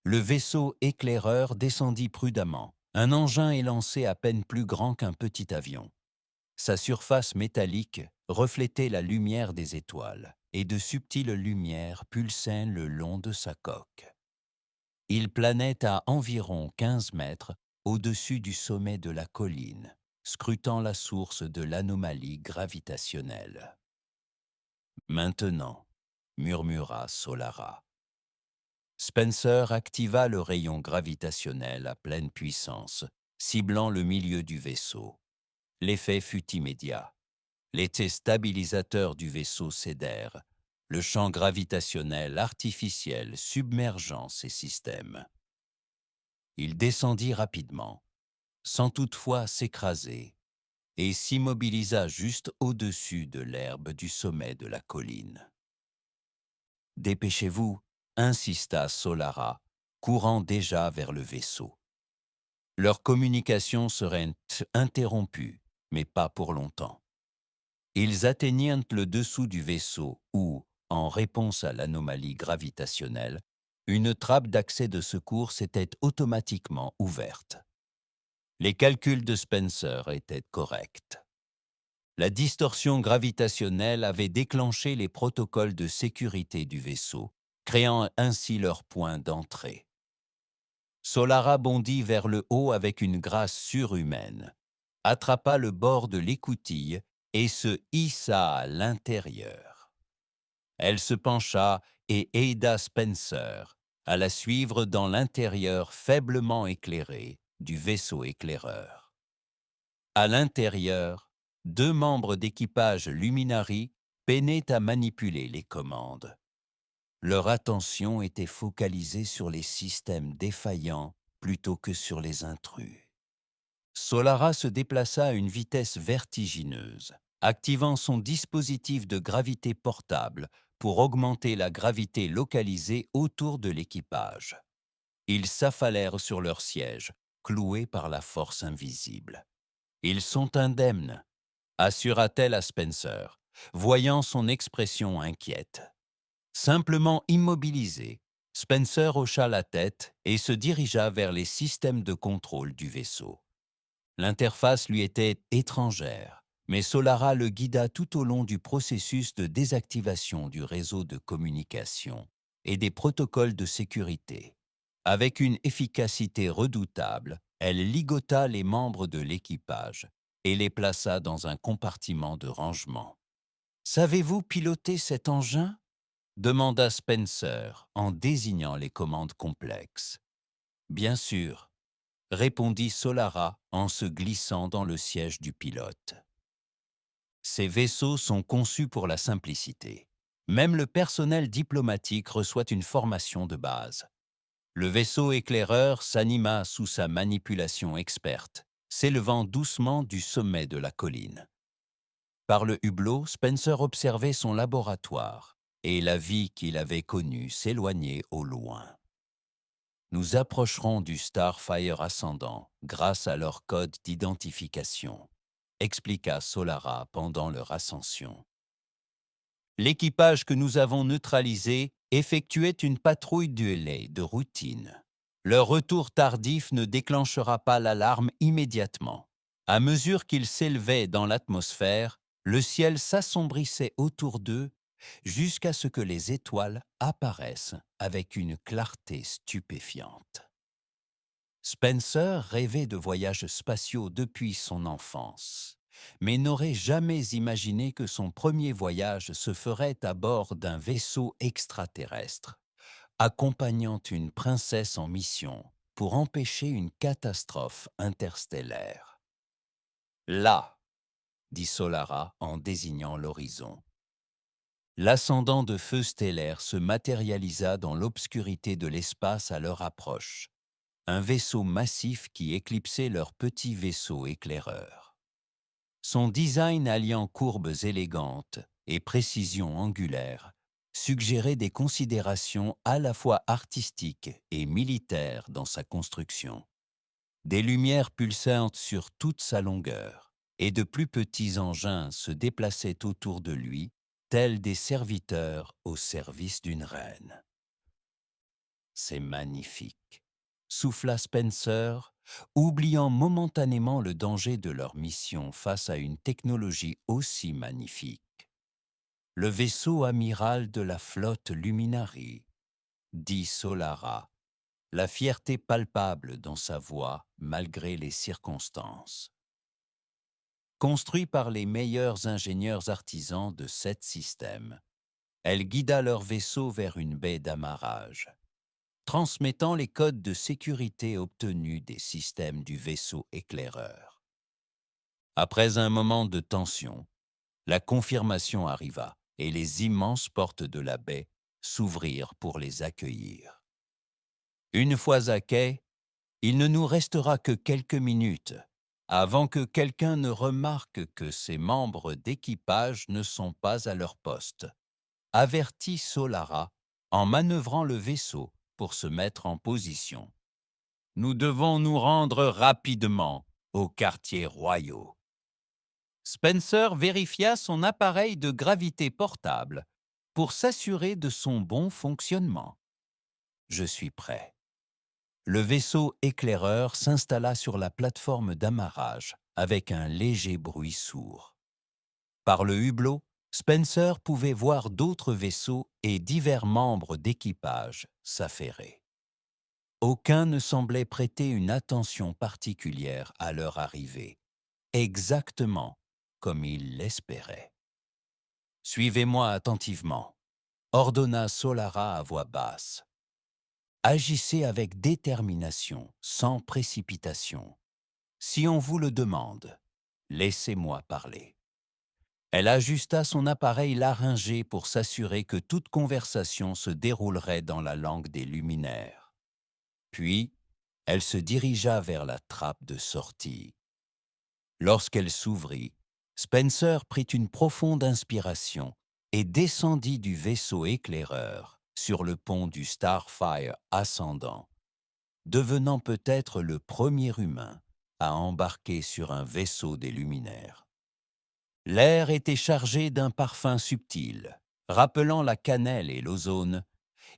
Le vaisseau éclaireur descendit prudemment, un engin élancé à peine plus grand qu'un petit avion. Sa surface métallique reflétait la lumière des étoiles, et de subtiles lumières pulsaient le long de sa coque. Il planait à environ 15 mètres au-dessus du sommet de la colline, scrutant la source de l'anomalie gravitationnelle. Maintenant, murmura Solara. Spencer activa le rayon gravitationnel à pleine puissance, ciblant le milieu du vaisseau. L'effet fut immédiat. Les stabilisateurs du vaisseau cédèrent, le champ gravitationnel artificiel submergeant ces systèmes. Il descendit rapidement, sans toutefois s'écraser, et s'immobilisa juste au-dessus de l'herbe du sommet de la colline. « Dépêchez-vous » insista Solara, courant déjà vers le vaisseau. Leur communication serait interrompue, mais pas pour longtemps. Ils atteignirent le dessous du vaisseau où, en réponse à l'anomalie gravitationnelle, une trappe d'accès de secours s'était automatiquement ouverte. Les calculs de Spencer étaient corrects. La distorsion gravitationnelle avait déclenché les protocoles de sécurité du vaisseau, créant ainsi leur point d'entrée. Solara bondit vers le haut avec une grâce surhumaine, attrapa le bord de l'écoutille et se hissa à l'intérieur. Elle se pencha et aida Spencer à la suivre dans l'intérieur faiblement éclairé du vaisseau éclaireur. À l'intérieur, 2 membres d'équipage Luminari peinaient à manipuler les commandes. Leur attention était focalisée sur les systèmes défaillants plutôt que sur les intrus. Solara se déplaça à une vitesse vertigineuse, activant son dispositif de gravité portable pour augmenter la gravité localisée autour de l'équipage. Ils s'affalèrent sur leurs sièges, cloués par la force invisible. « Ils sont indemnes », assura-t-elle à Spencer, voyant son expression inquiète. Simplement immobilisé, Spencer hocha la tête et se dirigea vers les systèmes de contrôle du vaisseau. L'interface lui était étrangère, mais Solara le guida tout au long du processus de désactivation du réseau de communication et des protocoles de sécurité. Avec une efficacité redoutable, elle ligota les membres de l'équipage et les plaça dans un compartiment de rangement. « Savez-vous piloter cet engin ?» demanda Spencer en désignant les commandes complexes. « Bien sûr », répondit Solara en se glissant dans le siège du pilote. Ces vaisseaux sont conçus pour la simplicité. Même le personnel diplomatique reçoit une formation de base. Le vaisseau éclaireur s'anima sous sa manipulation experte, s'élevant doucement du sommet de la colline. Par le hublot, Spencer observait son laboratoire et la vie qu'il avait connue s'éloignait au loin. Nous approcherons du Starfire ascendant grâce à leur code d'identification, expliqua Solara pendant leur ascension. L'équipage que nous avons neutralisé effectuait une patrouille duelée de routine. Leur retour tardif ne déclenchera pas l'alarme immédiatement. À mesure qu'ils s'élevaient dans l'atmosphère, le ciel s'assombrissait autour d'eux jusqu'à ce que les étoiles apparaissent avec une clarté stupéfiante. Spencer rêvait de voyages spatiaux depuis son enfance, mais n'aurait jamais imaginé que son premier voyage se ferait à bord d'un vaisseau extraterrestre, accompagnant une princesse en mission pour empêcher une catastrophe interstellaire. « Là !» dit Solara en désignant l'horizon. L'ascendant de feu stellaire se matérialisa dans l'obscurité de l'espace à leur approche, un vaisseau massif qui éclipsait leur petit vaisseau éclaireur. Son design alliant courbes élégantes et précision angulaire suggérait des considérations à la fois artistiques et militaires dans sa construction. Des lumières pulsantes sur toute sa longueur et de plus petits engins se déplaçaient autour de lui, tels des serviteurs au service d'une reine. « C'est magnifique », souffla Spencer, oubliant momentanément le danger de leur mission face à une technologie aussi magnifique. « Le vaisseau amiral de la flotte Luminari », dit Solara, la fierté palpable dans sa voix malgré les circonstances. Construit par les meilleurs ingénieurs artisans de 7 systèmes, elle guida leur vaisseau vers une baie d'amarrage, transmettant les codes de sécurité obtenus des systèmes du vaisseau éclaireur. Après un moment de tension, la confirmation arriva et les immenses portes de la baie s'ouvrirent pour les accueillir. Une fois à quai, il ne nous restera que quelques minutes avant que quelqu'un ne remarque que ces membres d'équipage ne sont pas à leur poste, avertit Solara en manœuvrant le vaisseau pour se mettre en position. Nous devons nous rendre rapidement aux quartiers royaux. Spencer vérifia son appareil de gravité portable pour s'assurer de son bon fonctionnement. Je suis prêt. Le vaisseau éclaireur s'installa sur la plateforme d'amarrage avec un léger bruit sourd. Par le hublot, Spencer pouvait voir d'autres vaisseaux et divers membres d'équipage s'affairer. Aucun ne semblait prêter une attention particulière à leur arrivée, exactement comme il l'espérait. « Suivez-moi attentivement », ordonna Solara à voix basse. Agissez avec détermination, sans précipitation. Si on vous le demande, laissez-moi parler. Elle ajusta son appareil laryngé pour s'assurer que toute conversation se déroulerait dans la langue des luminaires. Puis, elle se dirigea vers la trappe de sortie. Lorsqu'elle s'ouvrit, Spencer prit une profonde inspiration et descendit du vaisseau éclaireur sur le pont du Starfire ascendant, devenant peut-être le premier humain à embarquer sur un vaisseau des luminaires. L'air était chargé d'un parfum subtil, rappelant la cannelle et l'ozone,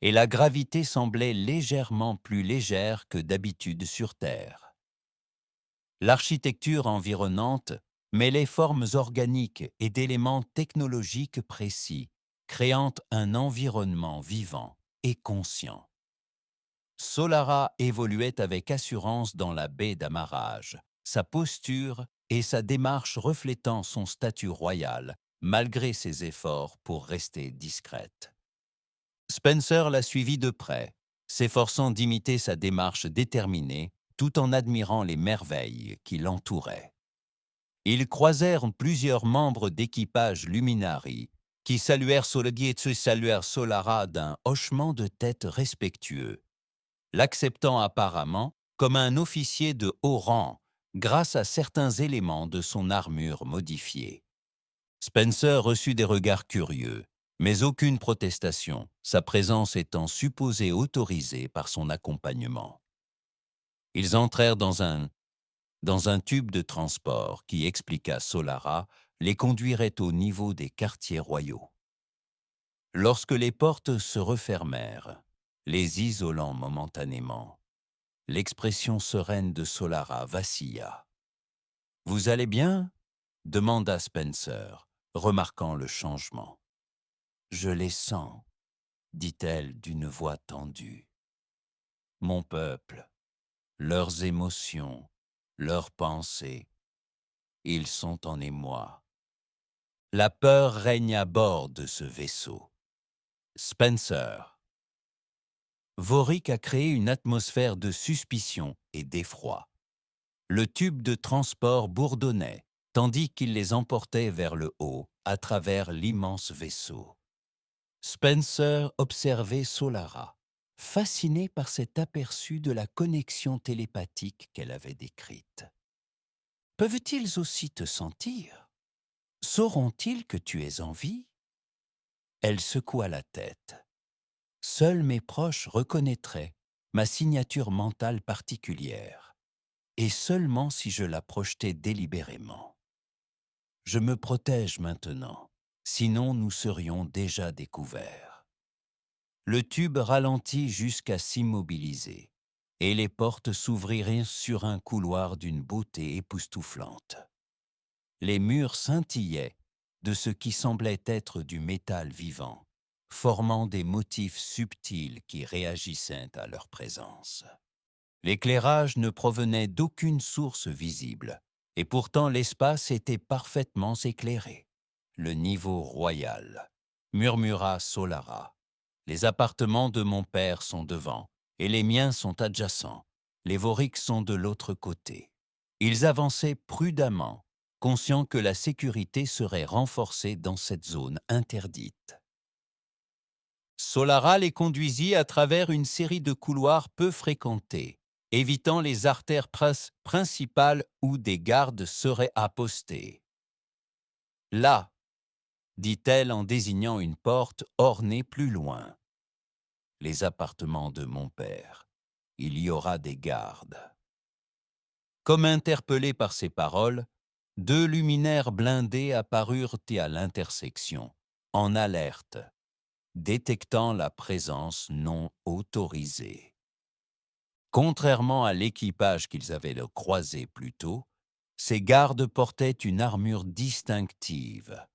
et la gravité semblait légèrement plus légère que d'habitude sur Terre. L'architecture environnante mêlait formes organiques et d'éléments technologiques précis, créant un environnement vivant et conscient. Solara évoluait avec assurance dans la baie d'amarrage, sa posture et sa démarche reflétant son statut royal, malgré ses efforts pour rester discrète. Spencer la suivit de près, s'efforçant d'imiter sa démarche déterminée tout en admirant les merveilles qui l'entouraient. Ils croisèrent plusieurs membres d'équipage Luminari qui saluèrent Solara d'un hochement de tête respectueux, l'acceptant apparemment comme un officier de haut rang grâce à certains éléments de son armure modifiée. Spencer reçut des regards curieux, mais aucune protestation, sa présence étant supposée autorisée par son accompagnement. Ils entrèrent dans un tube de transport qui, expliqua Solara, les conduirait au niveau des quartiers royaux. Lorsque les portes se refermèrent, les isolant momentanément, l'expression sereine de Solara vacilla. « Vous allez bien ?» demanda Spencer, remarquant le changement. « Je les sens, » dit-elle d'une voix tendue. « Mon peuple, leurs émotions, leurs pensées, ils sont en émoi. » La peur règne à bord de ce vaisseau. Spencer. Vorik a créé une atmosphère de suspicion et d'effroi. Le tube de transport bourdonnait, tandis qu'il les emportait vers le haut, à travers l'immense vaisseau. Spencer observait Solara, fasciné par cet aperçu de la connexion télépathique qu'elle avait décrite. « Peuvent-ils aussi te sentir? Sauront-ils que tu es en vie ?» Elle secoua la tête. « Seuls mes proches reconnaîtraient ma signature mentale particulière, et seulement si je la projetais délibérément. Je me protège maintenant, sinon nous serions déjà découverts. » Le tube ralentit jusqu'à s'immobiliser, et les portes s'ouvrirent sur un couloir d'une beauté époustouflante. Les murs scintillaient de ce qui semblait être du métal vivant, formant des motifs subtils qui réagissaient à leur présence. L'éclairage ne provenait d'aucune source visible, et pourtant l'espace était parfaitement éclairé. « Le niveau royal », murmura Solara. « Les appartements de mon père sont devant, et les miens sont adjacents. Les Voriks sont de l'autre côté. » Ils avançaient prudemment, conscients que la sécurité serait renforcée dans cette zone interdite. Solara les conduisit à travers une série de couloirs peu fréquentés, évitant les artères principales où des gardes seraient apostés. « Là », dit-elle en désignant une porte ornée plus loin. « Les appartements de mon père. Il y aura des gardes. » Comme interpellés par ces paroles, 2 luminaires blindés apparurent à l'intersection, en alerte, détectant la présence non autorisée. Contrairement à l'équipage qu'ils avaient croisé plus tôt, ces gardes portaient une armure distinctive,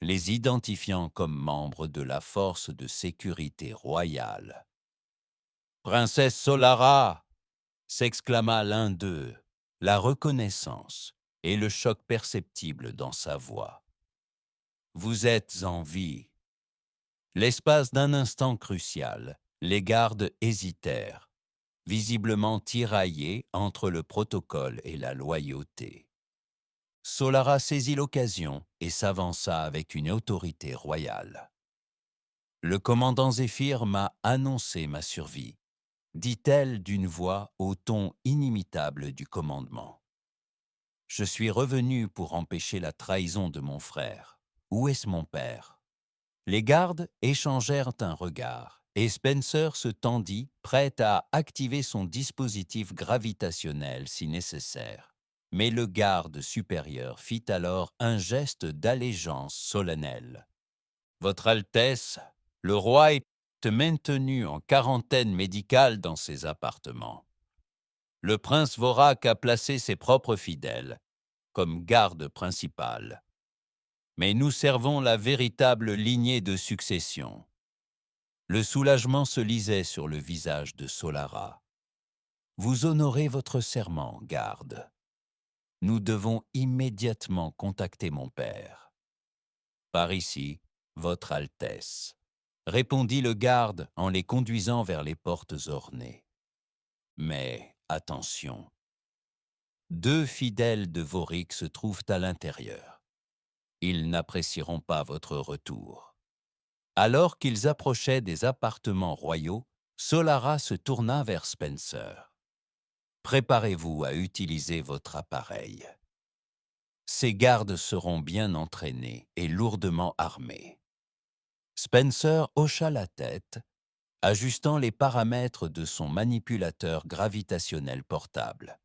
les identifiant comme membres de la force de sécurité royale. « Princesse Solara !» s'exclama l'un d'eux, la reconnaissance et le choc perceptible dans sa voix. « Vous êtes en vie. » L'espace d'un instant crucial, Les gardes hésitèrent, visiblement tiraillés entre le protocole et la loyauté. Solara saisit l'occasion et s'avança avec une autorité royale. Le commandant Zéphyr m'a annoncé ma survie, dit-elle d'une voix au ton inimitable du commandement. Je suis revenu pour empêcher la trahison de mon frère. Où est-ce mon père? Les gardes échangèrent un regard, et Spencer se tendit, prêt à activer son dispositif gravitationnel si nécessaire. Mais le garde supérieur fit alors un geste d'allégeance solennelle. Votre Altesse, le roi est maintenu en quarantaine médicale dans ses appartements. Le prince Vorak a placé ses propres fidèles comme garde principale. Mais nous servons la véritable lignée de succession. Le soulagement se lisait sur le visage de Solara. Vous honorez votre serment, garde. Nous devons immédiatement contacter mon père. Par ici, votre Altesse, répondit le garde en les conduisant vers les portes ornées. Mais attention, 2 fidèles de Vorik se trouvent à l'intérieur. Ils n'apprécieront pas votre retour. Alors qu'ils approchaient des appartements royaux, Solara se tourna vers Spencer. Préparez-vous à utiliser votre appareil. Ces gardes seront bien entraînés et lourdement armés. Spencer hocha la tête, ajustant les paramètres de son manipulateur gravitationnel portable.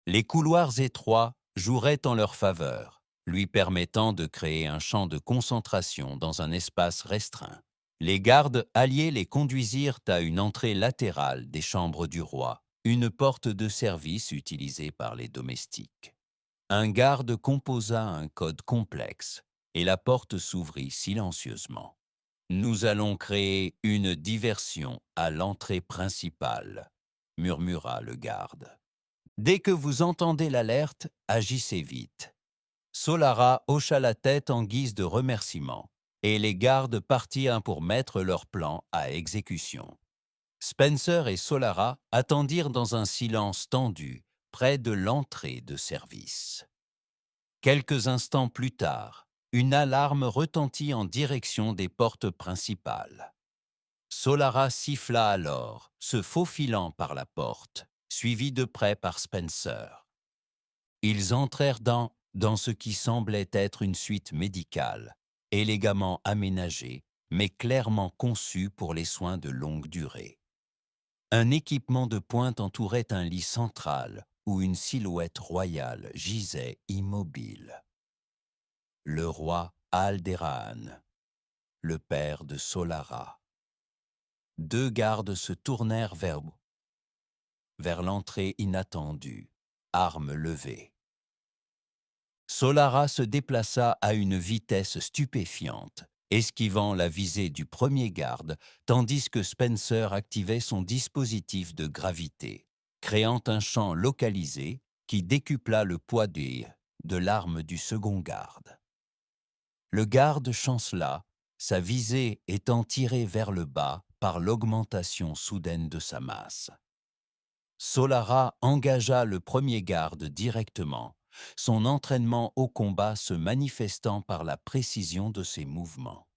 Les couloirs étroits joueraient en leur faveur, lui permettant de créer un champ de concentration dans un espace restreint. Les gardes alliés les conduisirent à une entrée latérale des chambres du roi, une porte de service utilisée par les domestiques. Un garde composa un code complexe et la porte s'ouvrit silencieusement. Nous allons créer une diversion à l'entrée principale, murmura le garde. Dès que vous entendez l'alerte, agissez vite. Solara hocha la tête en guise de remerciement, et les gardes partirent pour mettre leur plan à exécution. Spencer et Solara attendirent dans un silence tendu, près de l'entrée de service. Quelques instants plus tard, une alarme retentit en direction des portes principales. Solara siffla alors, se faufilant par la porte, suivi de près par Spencer. Ils entrèrent dans ce qui semblait être une suite médicale, élégamment aménagée, mais clairement conçue pour les soins de longue durée. Un équipement de pointe entourait un lit central où une silhouette royale gisait immobile. Le roi Alderahan, le père de Solara. 2 gardes se tournèrent vers l'entrée inattendue, armes levées. Solara se déplaça à une vitesse stupéfiante, esquivant la visée du premier garde, tandis que Spencer activait son dispositif de gravité, créant un champ localisé qui décupla le poids de l'arme du second garde. Le garde chancela, sa visée étant tirée vers le bas par l'augmentation soudaine de sa masse. Solara engagea le premier garde directement, son entraînement au combat se manifestant par la précision de ses mouvements.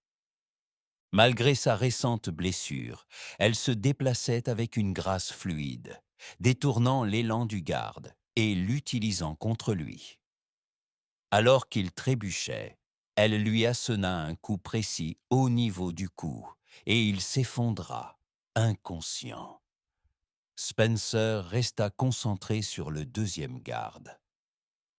Malgré sa récente blessure, elle se déplaçait avec une grâce fluide, détournant l'élan du garde et l'utilisant contre lui. Alors qu'il trébuchait, elle lui assena un coup précis au niveau du cou, et il s'effondra, inconscient. Spencer resta concentré sur le deuxième garde,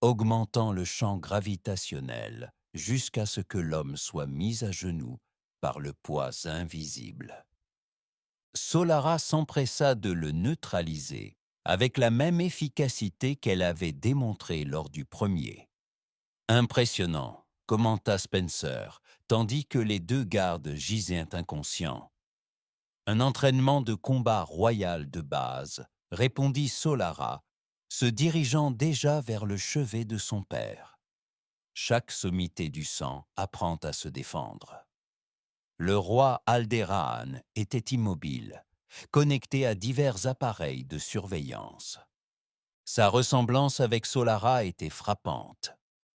augmentant le champ gravitationnel jusqu'à ce que l'homme soit mis à genoux par le poids invisible. Solara s'empressa de le neutraliser avec la même efficacité qu'elle avait démontrée lors du premier. Impressionnant, commenta Spencer, tandis que les 2 gardes gisaient inconscients. Un entraînement de combat royal de base, répondit Solara, se dirigeant déjà vers le chevet de son père. Chaque sommité du sang apprend à se défendre. Le roi Alderahan était immobile, connecté à divers appareils de surveillance. Sa ressemblance avec Solara était frappante.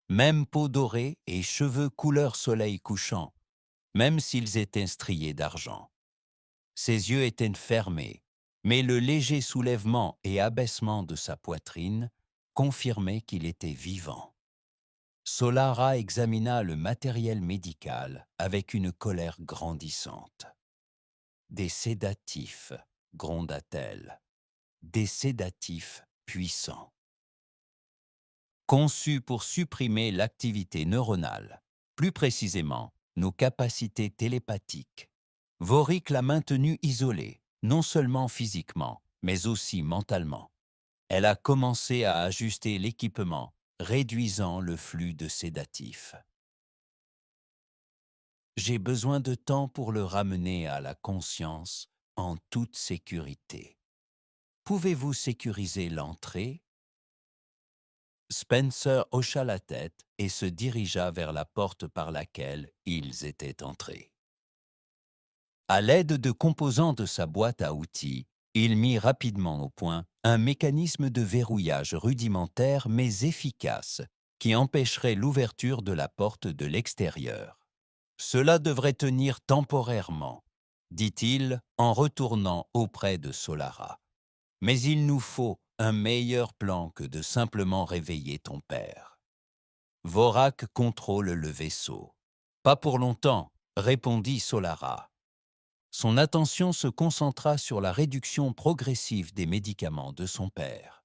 Même peau dorée et cheveux couleur soleil couchant, même s'ils étaient striés d'argent. Ses yeux étaient fermés, mais le léger soulèvement et abaissement de sa poitrine confirmaient qu'il était vivant. Solara examina le matériel médical avec une colère grandissante. Des sédatifs, gronda-t-elle, des sédatifs puissants. Conçus pour supprimer l'activité neuronale, plus précisément nos capacités télépathiques. Vorik l'a maintenue isolée, non seulement physiquement, mais aussi mentalement. Elle a commencé à ajuster l'équipement, réduisant le flux de sédatifs. J'ai besoin de temps pour le ramener à la conscience en toute sécurité. Pouvez-vous sécuriser l'entrée? Spencer hocha la tête et se dirigea vers la porte par laquelle ils étaient entrés. À l'aide de composants de sa boîte à outils, il mit rapidement au point un mécanisme de verrouillage rudimentaire mais efficace qui empêcherait l'ouverture de la porte de l'extérieur. Cela devrait tenir temporairement, dit-il en retournant auprès de Solara. Mais il nous faut un meilleur plan que de simplement réveiller ton père. Vorak contrôle le vaisseau. Pas pour longtemps, répondit Solara. Son attention se concentra sur la réduction progressive des médicaments de son père.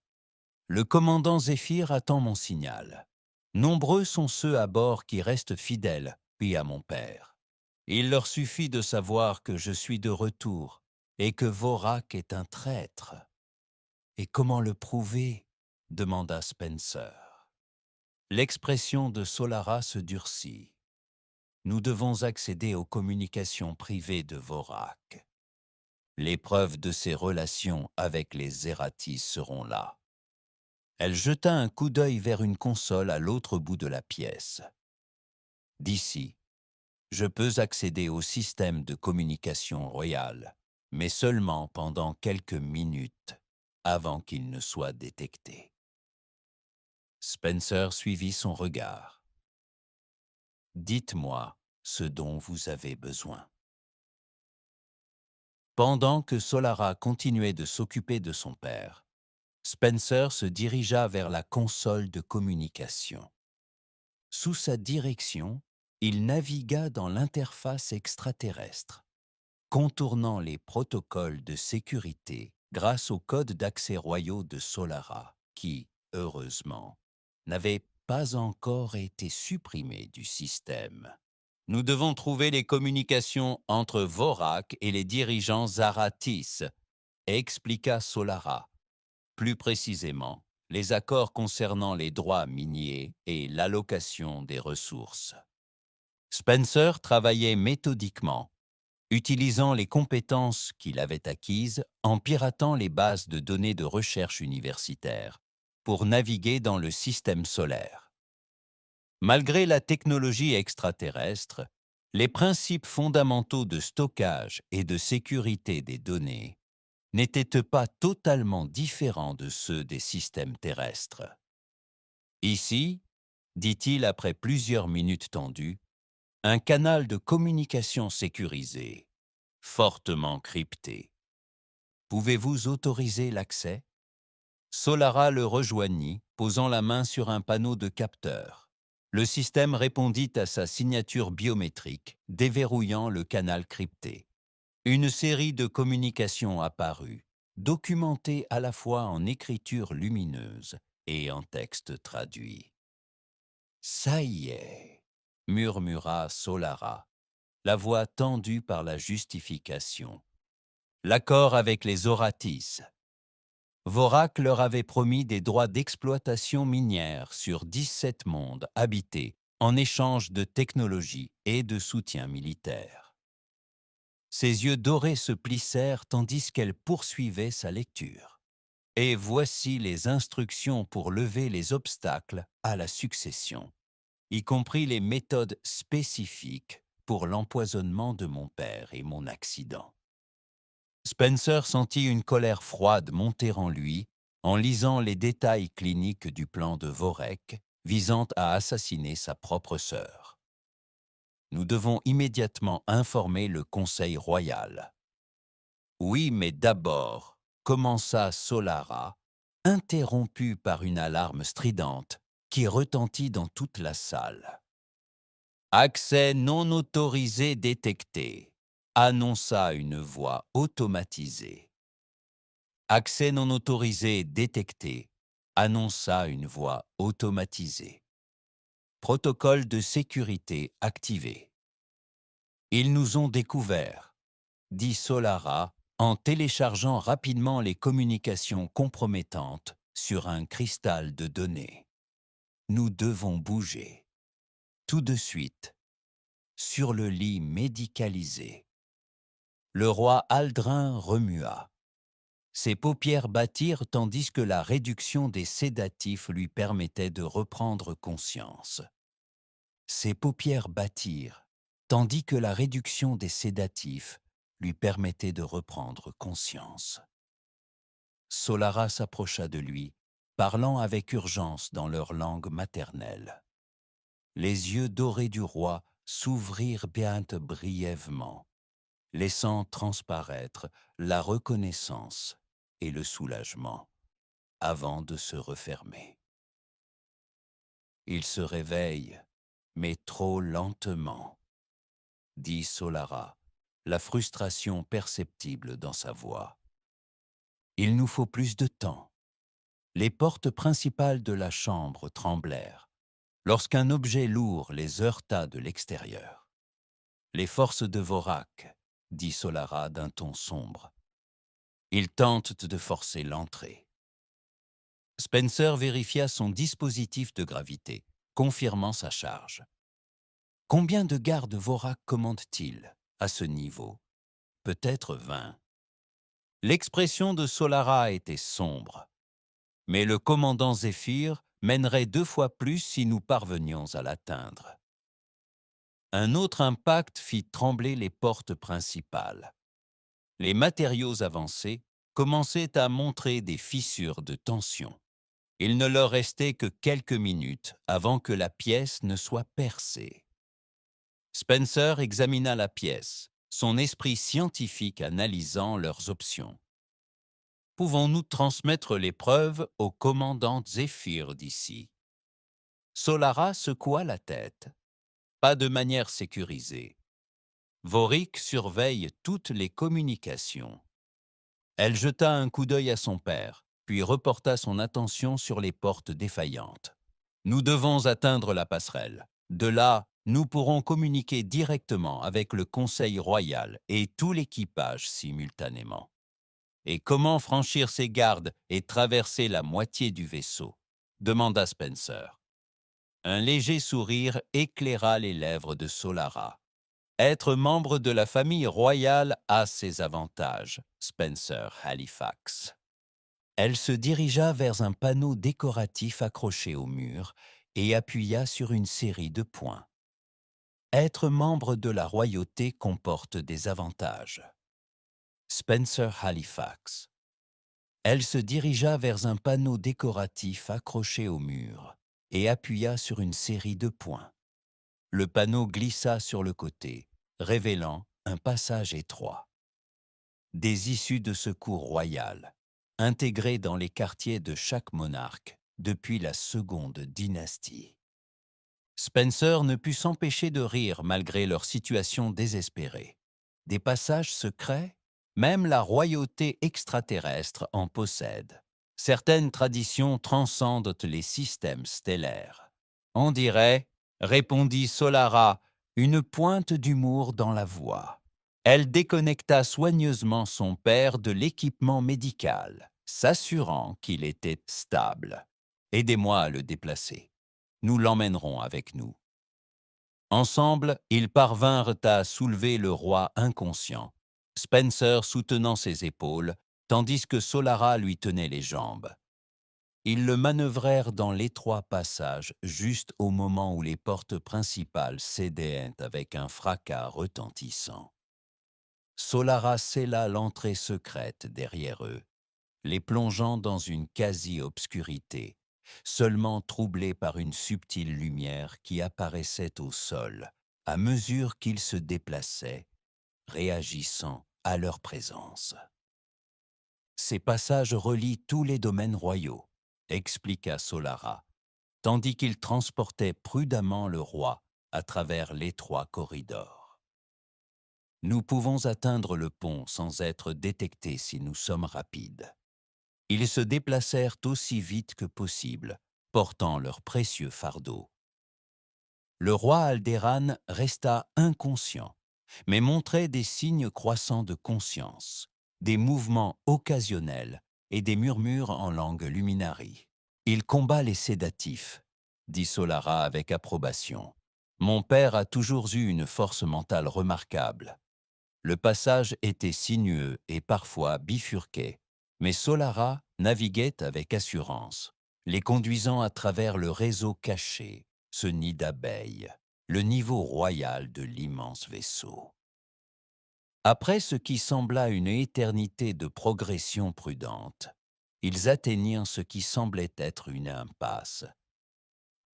Le commandant Zéphyr attend mon signal. Nombreux sont ceux à bord qui restent fidèles, puis à mon père. Il leur suffit de savoir que je suis de retour et que Vorak est un traître. Et comment le prouver? Demanda Spencer. L'expression de Solara se durcit. Nous devons accéder aux communications privées de Vorak. Les preuves de ses relations avec les Zeratis seront là. Elle jeta un coup d'œil vers une console à l'autre bout de la pièce. D'ici, je peux accéder au système de communication royal, mais seulement pendant quelques minutes avant qu'il ne soit détecté. Spencer suivit son regard. Dites-moi ce dont vous avez besoin. Pendant que Solara continuait de s'occuper de son père, Spencer se dirigea vers la console de communication. Sous sa direction, il navigua dans l'interface extraterrestre, contournant les protocoles de sécurité grâce aux codes d'accès royaux de Solara, qui, heureusement, n'avaient pas encore été supprimés du système. Nous devons trouver les communications entre Vorak et les dirigeants Zaratis, expliqua Solara. Plus précisément, les accords concernant les droits miniers et l'allocation des ressources. Spencer travaillait méthodiquement, utilisant les compétences qu'il avait acquises en piratant les bases de données de recherche universitaires pour naviguer dans le système solaire. Malgré la technologie extraterrestre, les principes fondamentaux de stockage et de sécurité des données n'étaient pas totalement différents de ceux des systèmes terrestres. Ici, dit-il après plusieurs minutes tendues, un canal de communication sécurisé, fortement crypté. Pouvez-vous autoriser l'accès? Solara le rejoignit, posant la main sur un panneau de capteur. Le système répondit à sa signature biométrique, déverrouillant le canal crypté. Une série de communications apparut, documentées à la fois en écriture lumineuse et en texte traduit. « Ça y est », murmura Solara, la voix tendue par la justification. L'accord avec les Oratis. Vorak leur avait promis des droits d'exploitation minière sur 17 mondes habités en échange de technologie et de soutien militaire. Ses yeux dorés se plissèrent tandis qu'elle poursuivait sa lecture. Et voici les instructions pour lever les obstacles à la succession, y compris les méthodes spécifiques pour l'empoisonnement de mon père et mon accident. Spencer sentit une colère froide monter en lui en lisant les détails cliniques du plan de Vorek visant à assassiner sa propre sœur. Nous devons immédiatement informer le Conseil royal. Oui, mais d'abord, commença Solara, interrompu par une alarme stridente qui retentit dans toute la salle. Accès non autorisé détecté, annonça une voix automatisée. Accès non autorisé détecté, annonça une voix automatisée. Protocole de sécurité activé. Ils nous ont découverts, dit Solara en téléchargeant rapidement les communications compromettantes sur un cristal de données. Nous devons bouger. Tout de suite. Sur le lit médicalisé. Le roi Aldrin remua. Ses paupières battirent tandis que la réduction des sédatifs lui permettait de reprendre conscience. Ses paupières battirent tandis que la réduction des sédatifs lui permettait de reprendre conscience. Solara s'approcha de lui, parlant avec urgence dans leur langue maternelle. Les yeux dorés du roi s'ouvrirent bien brièvement, laissant transparaître la reconnaissance et le soulagement, avant de se refermer. Il se réveille, mais trop lentement, dit Solara, la frustration perceptible dans sa voix. Il nous faut plus de temps. Les portes principales de la chambre tremblèrent, lorsqu'un objet lourd les heurta de l'extérieur. Les forces de Vorak, dit Solara d'un ton sombre. Ils tentent de forcer l'entrée. Spencer vérifia son dispositif de gravité, confirmant sa charge. Combien de gardes Vorak commande-t-il à ce niveau? Peut-être 20. L'expression de Solara était sombre. Mais le commandant Zéphyr mènerait 2 fois plus si nous parvenions à l'atteindre. Un autre impact fit trembler les portes principales. Les matériaux avancés commençaient à montrer des fissures de tension. Il ne leur restait que quelques minutes avant que la pièce ne soit percée. Spencer examina la pièce, son esprit scientifique analysant leurs options. Pouvons-nous transmettre les preuves au commandant Zéphyr d'ici? Solara secoua la tête. Pas de manière sécurisée. Vorik surveille toutes les communications. Elle jeta un coup d'œil à son père, puis reporta son attention sur les portes défaillantes. Nous devons atteindre la passerelle. De là, nous pourrons communiquer directement avec le Conseil royal et tout l'équipage simultanément. Et comment franchir ces gardes et traverser la moitié du vaisseau? Demanda Spencer. Un léger sourire éclaira les lèvres de Solara. Être membre de la famille royale a ses avantages, Spencer Halifax. Elle se dirigea vers un panneau décoratif accroché au mur et appuya sur une série de points. Être membre de la royauté comporte des avantages. Spencer Halifax. Elle se dirigea vers un panneau décoratif accroché au mur et appuya sur une série de points. Le panneau glissa sur le côté, révélant un passage étroit. Des issues de secours royales, intégrées dans les quartiers de chaque monarque depuis la seconde dynastie. Spencer ne put s'empêcher de rire malgré leur situation désespérée. Des passages secrets? Même la royauté extraterrestre en possède. Certaines traditions transcendent les systèmes stellaires. On dirait, répondit Solara, une pointe d'humour dans la voix. Elle déconnecta soigneusement son père de l'équipement médical, s'assurant qu'il était stable. Aidez-moi à le déplacer. Nous l'emmènerons avec nous. Ensemble, ils parvinrent à soulever le roi inconscient, Spencer soutenant ses épaules, tandis que Solara lui tenait les jambes. Ils le manœuvrèrent dans l'étroit passage juste au moment où les portes principales cédaient avec un fracas retentissant. Solara scella l'entrée secrète derrière eux, les plongeant dans une quasi-obscurité, seulement troublée par une subtile lumière qui apparaissait au sol à mesure qu'ils se déplaçaient, réagissant à leur présence. Ces passages relient tous les domaines royaux, expliqua Solara, tandis qu'il transportait prudemment le roi à travers l'étroit corridor. Nous pouvons atteindre le pont sans être détectés si nous sommes rapides. Ils se déplacèrent aussi vite que possible, portant leurs précieux fardeaux. Le roi Aldéran resta inconscient, mais montrait des signes croissants de conscience, des mouvements occasionnels et des murmures en langue luminari. Il combat les sédatifs, dit Solara avec approbation. Mon père a toujours eu une force mentale remarquable. Le passage était sinueux et parfois bifurqué, mais Solara naviguait avec assurance, les conduisant à travers le réseau caché, ce nid d'abeilles, le niveau royal de l'immense vaisseau. Après ce qui sembla une éternité de progression prudente, ils atteignirent ce qui semblait être une impasse.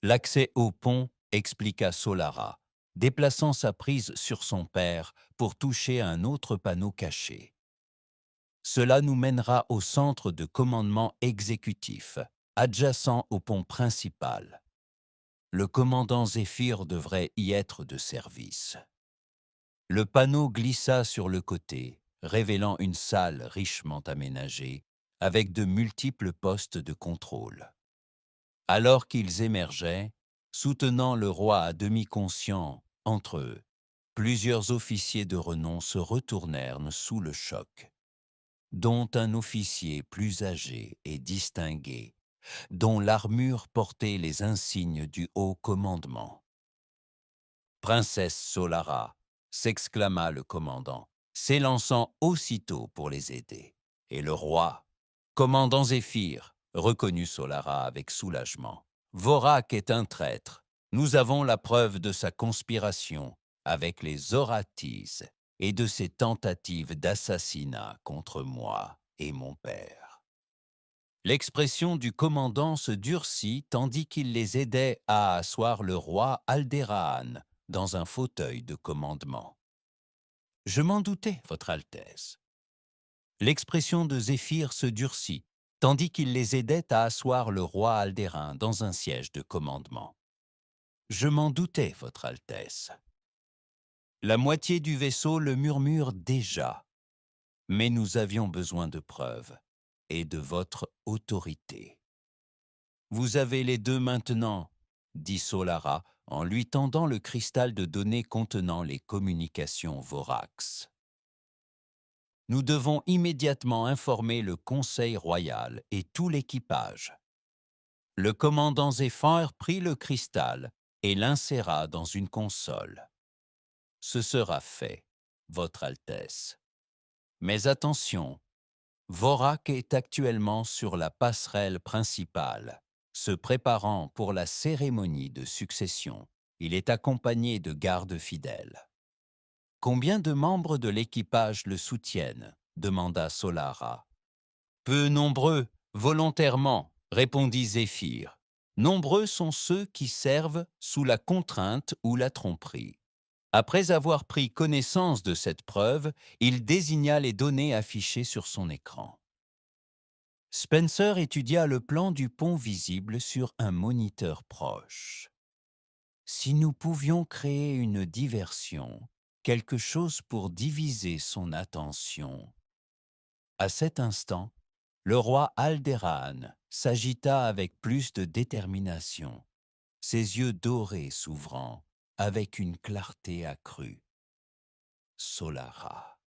L'accès au pont, expliqua Solara, déplaçant sa prise sur son père pour toucher à un autre panneau caché. Cela nous mènera au centre de commandement exécutif, adjacent au pont principal. Le commandant Zéphyr devrait y être de service. Le panneau glissa sur le côté, révélant une salle richement aménagée, avec de multiples postes de contrôle. Alors qu'ils émergeaient, soutenant le roi à demi conscient entre eux, plusieurs officiers de renom se retournèrent sous le choc, dont un officier plus âgé et distingué, dont l'armure portait les insignes du haut commandement. « Princesse Solara !» s'exclama le commandant, s'élançant aussitôt pour les aider. Et le roi, « Commandant Zéphyr !» reconnut Solara avec soulagement. « Vorak est un traître. Nous avons la preuve de sa conspiration avec les Oratis et de ses tentatives d'assassinat contre moi et mon père. » L'expression du commandant se durcit tandis qu'il les aidait à asseoir le roi Aldéran dans un fauteuil de commandement. « Je m'en doutais, Votre Altesse. » L'expression de Zéphyr se durcit tandis qu'il les aidait à asseoir le roi Aldéran dans un siège de commandement. « Je m'en doutais, Votre Altesse. » La moitié du vaisseau le murmure déjà, mais nous avions besoin de preuves et de votre autorité. « Vous avez les deux maintenant, » dit Solara en lui tendant le cristal de données contenant les communications Vorax. « Nous devons immédiatement informer le Conseil royal et tout l'équipage. » Le commandant Zéphyr prit le cristal et l'inséra dans une console. « Ce sera fait, Votre Altesse. Mais attention, Vorak est actuellement sur la passerelle principale, se préparant pour la cérémonie de succession. Il est accompagné de gardes fidèles. »« Combien de membres de l'équipage le soutiennent ?» demanda Solara. « Peu nombreux, volontairement, » répondit Zéphyr. « Nombreux sont ceux qui servent sous la contrainte ou la tromperie. » Après avoir pris connaissance de cette preuve, il désigna les données affichées sur son écran. Spencer étudia le plan du pont visible sur un moniteur proche. Si nous pouvions créer une diversion, quelque chose pour diviser son attention. À cet instant, le roi Aldéran s'agita avec plus de détermination, ses yeux dorés s'ouvrant avec une clarté accrue. « Solara »,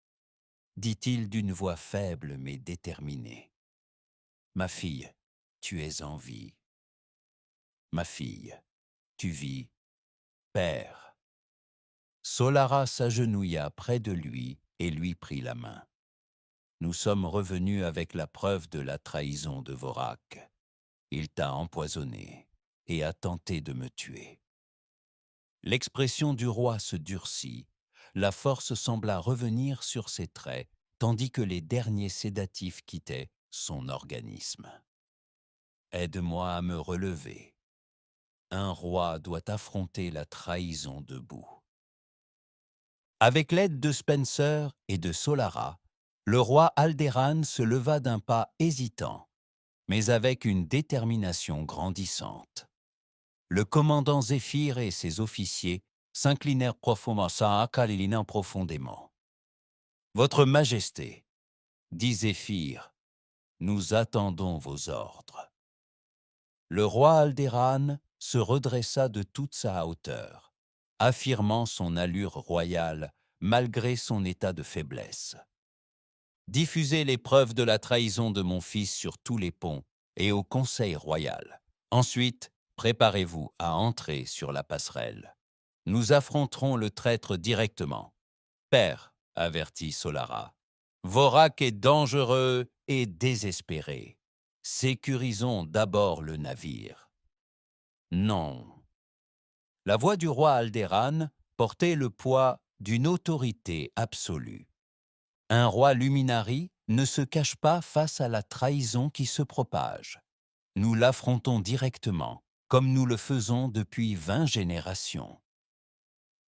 dit-il d'une voix faible mais déterminée. « Ma fille, tu es en vie. Ma fille, tu vis, père. » Solara s'agenouilla près de lui et lui prit la main. « Nous sommes revenus avec la preuve de la trahison de Vorak. Il t'a empoisonné et a tenté de me tuer. » L'expression du roi se durcit. La force sembla revenir sur ses traits, tandis que les derniers sédatifs quittaient son organisme. « Aide-moi à me relever. Un roi doit affronter la trahison debout. » Avec l'aide de Spencer et de Solara, le roi Alderan se leva d'un pas hésitant, mais avec une détermination grandissante. Le commandant Zéphyr et ses officiers s'inclinèrent profondément. « Votre Majesté, » dit Zéphyr, « nous attendons vos ordres. » Le roi Alderan se redressa de toute sa hauteur, affirmant son allure royale malgré son état de faiblesse. « Diffusez les preuves de la trahison de mon fils sur tous les ponts et au Conseil royal. Ensuite, préparez-vous à entrer sur la passerelle. Nous affronterons le traître directement. »« Père, » avertit Solara, « Vorak est dangereux et désespéré. Sécurisons d'abord le navire. » Non. La voix du roi Alderan portait le poids d'une autorité absolue. Un roi luminari ne se cache pas face à la trahison qui se propage. Nous l'affrontons directement, comme nous le faisons depuis 20 générations.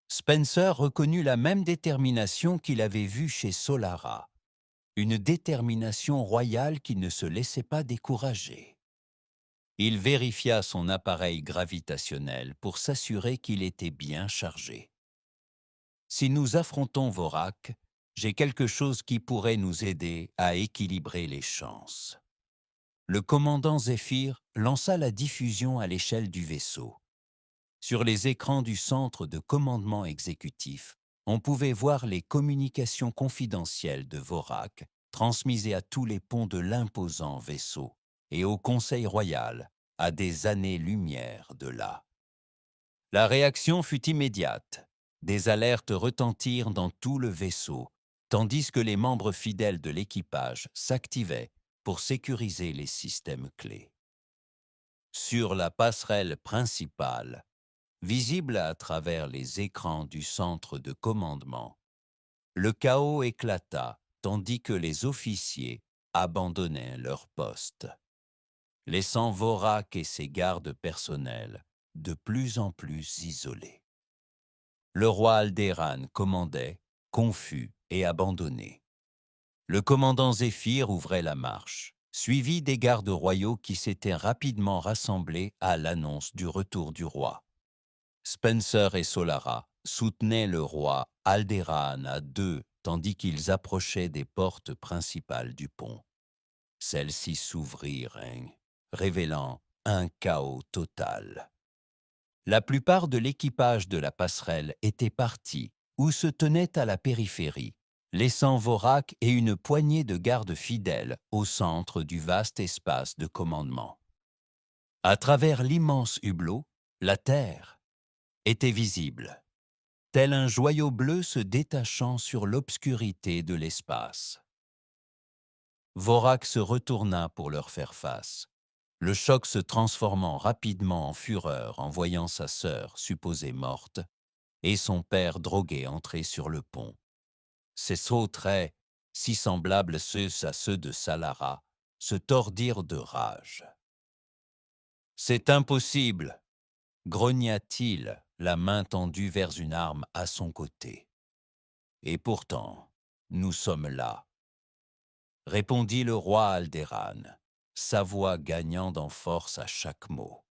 Spencer reconnut la même détermination qu'il avait vue chez Solara, une détermination royale qui ne se laissait pas décourager. Il vérifia son appareil gravitationnel pour s'assurer qu'il était bien chargé. « Si nous affrontons Vorak, j'ai quelque chose qui pourrait nous aider à équilibrer les chances. » Le commandant Zéphyr lança la diffusion à l'échelle du vaisseau. Sur les écrans du centre de commandement exécutif, on pouvait voir les communications confidentielles de Vorak transmises à tous les ponts de l'imposant vaisseau et au Conseil royal, à des années-lumière de là. La réaction fut immédiate. Des alertes retentirent dans tout le vaisseau, tandis que les membres fidèles de l'équipage s'activaient pour sécuriser les systèmes clés. Sur la passerelle principale, visible à travers les écrans du centre de commandement, le chaos éclata tandis que les officiers abandonnaient leur poste, laissant Vorak et ses gardes personnels de plus en plus isolés. Le roi Alderan commandait, confus et abandonné. Le commandant Zéphyr ouvrait la marche, suivi des gardes royaux qui s'étaient rapidement rassemblés à l'annonce du retour du roi. Spencer et Solara soutenaient le roi Alderan à deux tandis qu'ils approchaient des portes principales du pont. Celles-ci s'ouvrirent, révélant un chaos total. La plupart de l'équipage de la passerelle était parti ou se tenait à la périphérie, laissant Vorak et une poignée de gardes fidèles au centre du vaste espace de commandement. À travers l'immense hublot, la terre était visible, tel un joyau bleu se détachant sur l'obscurité de l'espace. Vorak se retourna pour leur faire face, le choc se transformant rapidement en fureur en voyant sa sœur supposée morte et son père drogué entrer sur le pont. Ses sauts traits, si semblables à ceux de Solara, se tordirent de rage. « C'est impossible !» grogna-t-il, la main tendue vers une arme à son côté. « Et pourtant, nous sommes là, » répondit le roi Alderan, sa voix gagnant en force à chaque mot.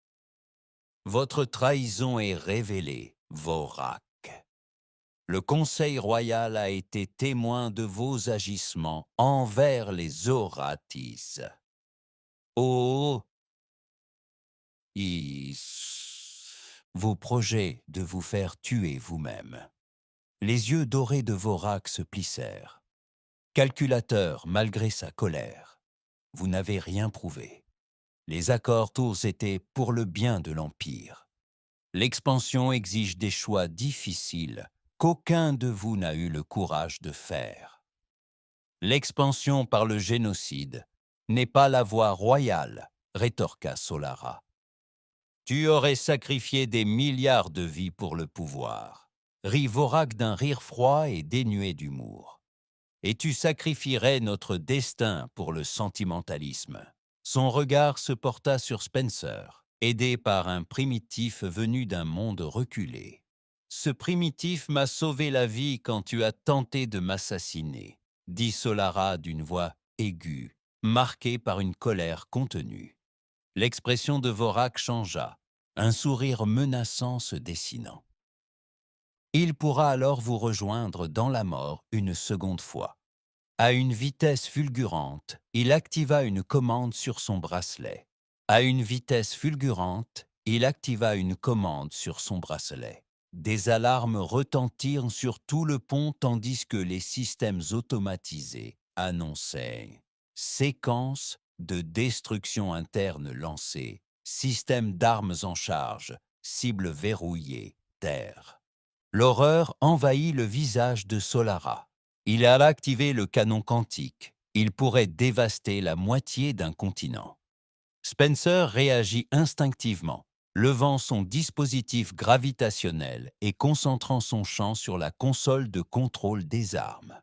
« Votre trahison est révélée, Vorak. Le Conseil royal a été témoin de vos agissements envers les Oratis. Oh, vos projets de vous faire tuer vous-même. » Les yeux dorés de Vorak se plissèrent. Calculateur malgré sa colère, vous n'avez rien prouvé. Les accords tous étaient pour le bien de l'Empire. L'expansion exige des choix difficiles qu'aucun de vous n'a eu le courage de faire. L'expansion par le génocide n'est pas la voie royale rétorqua Solara. Tu aurais sacrifié des milliards de vies pour le pouvoir, rit Vorak d'un rire froid et dénué d'humour. Et tu sacrifierais notre destin pour le sentimentalisme. Son regard se porta sur Spencer, aidé par un primitif venu d'un monde reculé. Ce primitif m'a sauvé la vie quand tu as tenté de m'assassiner, dit Solara d'une voix aiguë, marquée par une colère contenue. L'expression de Vorak changea, un sourire menaçant se dessinant. Il pourra alors vous rejoindre dans la mort une seconde fois. À une vitesse fulgurante, il activa une commande sur son bracelet. À une vitesse fulgurante, il activa une commande sur son bracelet. Des alarmes retentirent sur tout le pont tandis que les systèmes automatisés annonçaient séquence de destruction interne lancée, système d'armes en charge, cible verrouillée, terre. L'horreur envahit le visage de Solara. Il alla activer le canon quantique. Il pourrait dévaster la moitié d'un continent. Spencer réagit instinctivement, levant son dispositif gravitationnel et concentrant son champ sur la console de contrôle des armes.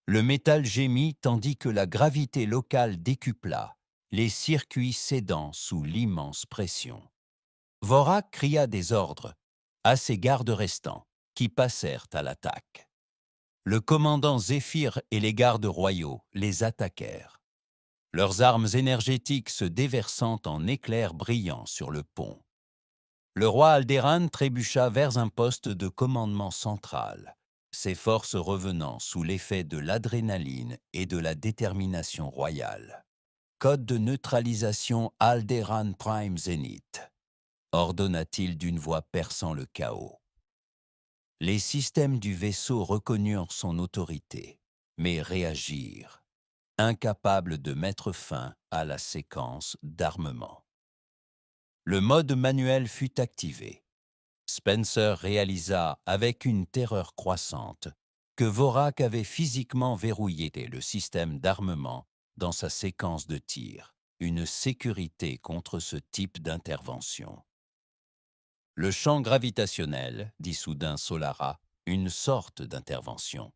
Le métal gémit tandis que la gravité locale décupla, les circuits cédant sous l'immense pression. Vorak cria des ordres à ses gardes restants, qui passèrent à l'attaque. Le commandant Zéphyr et les gardes royaux les attaquèrent, leurs armes énergétiques se déversant en éclairs brillants sur le pont. Le roi Alderan trébucha vers un poste de commandement central, ses forces revenant sous l'effet de l'adrénaline et de la détermination royale. Code de neutralisation Alderan Prime Zenith, ordonna-t-il d'une voix perçant le chaos. Les systèmes du vaisseau reconnurent son autorité, mais réagirent, incapables de mettre fin à la séquence d'armement. Le mode manuel fut activé. Spencer réalisa avec une terreur croissante que Vorak avait physiquement verrouillé le système d'armement dans sa séquence de tir, une sécurité contre ce type d'intervention. Le champ gravitationnel, dit soudain Solara, une sorte d'intervention.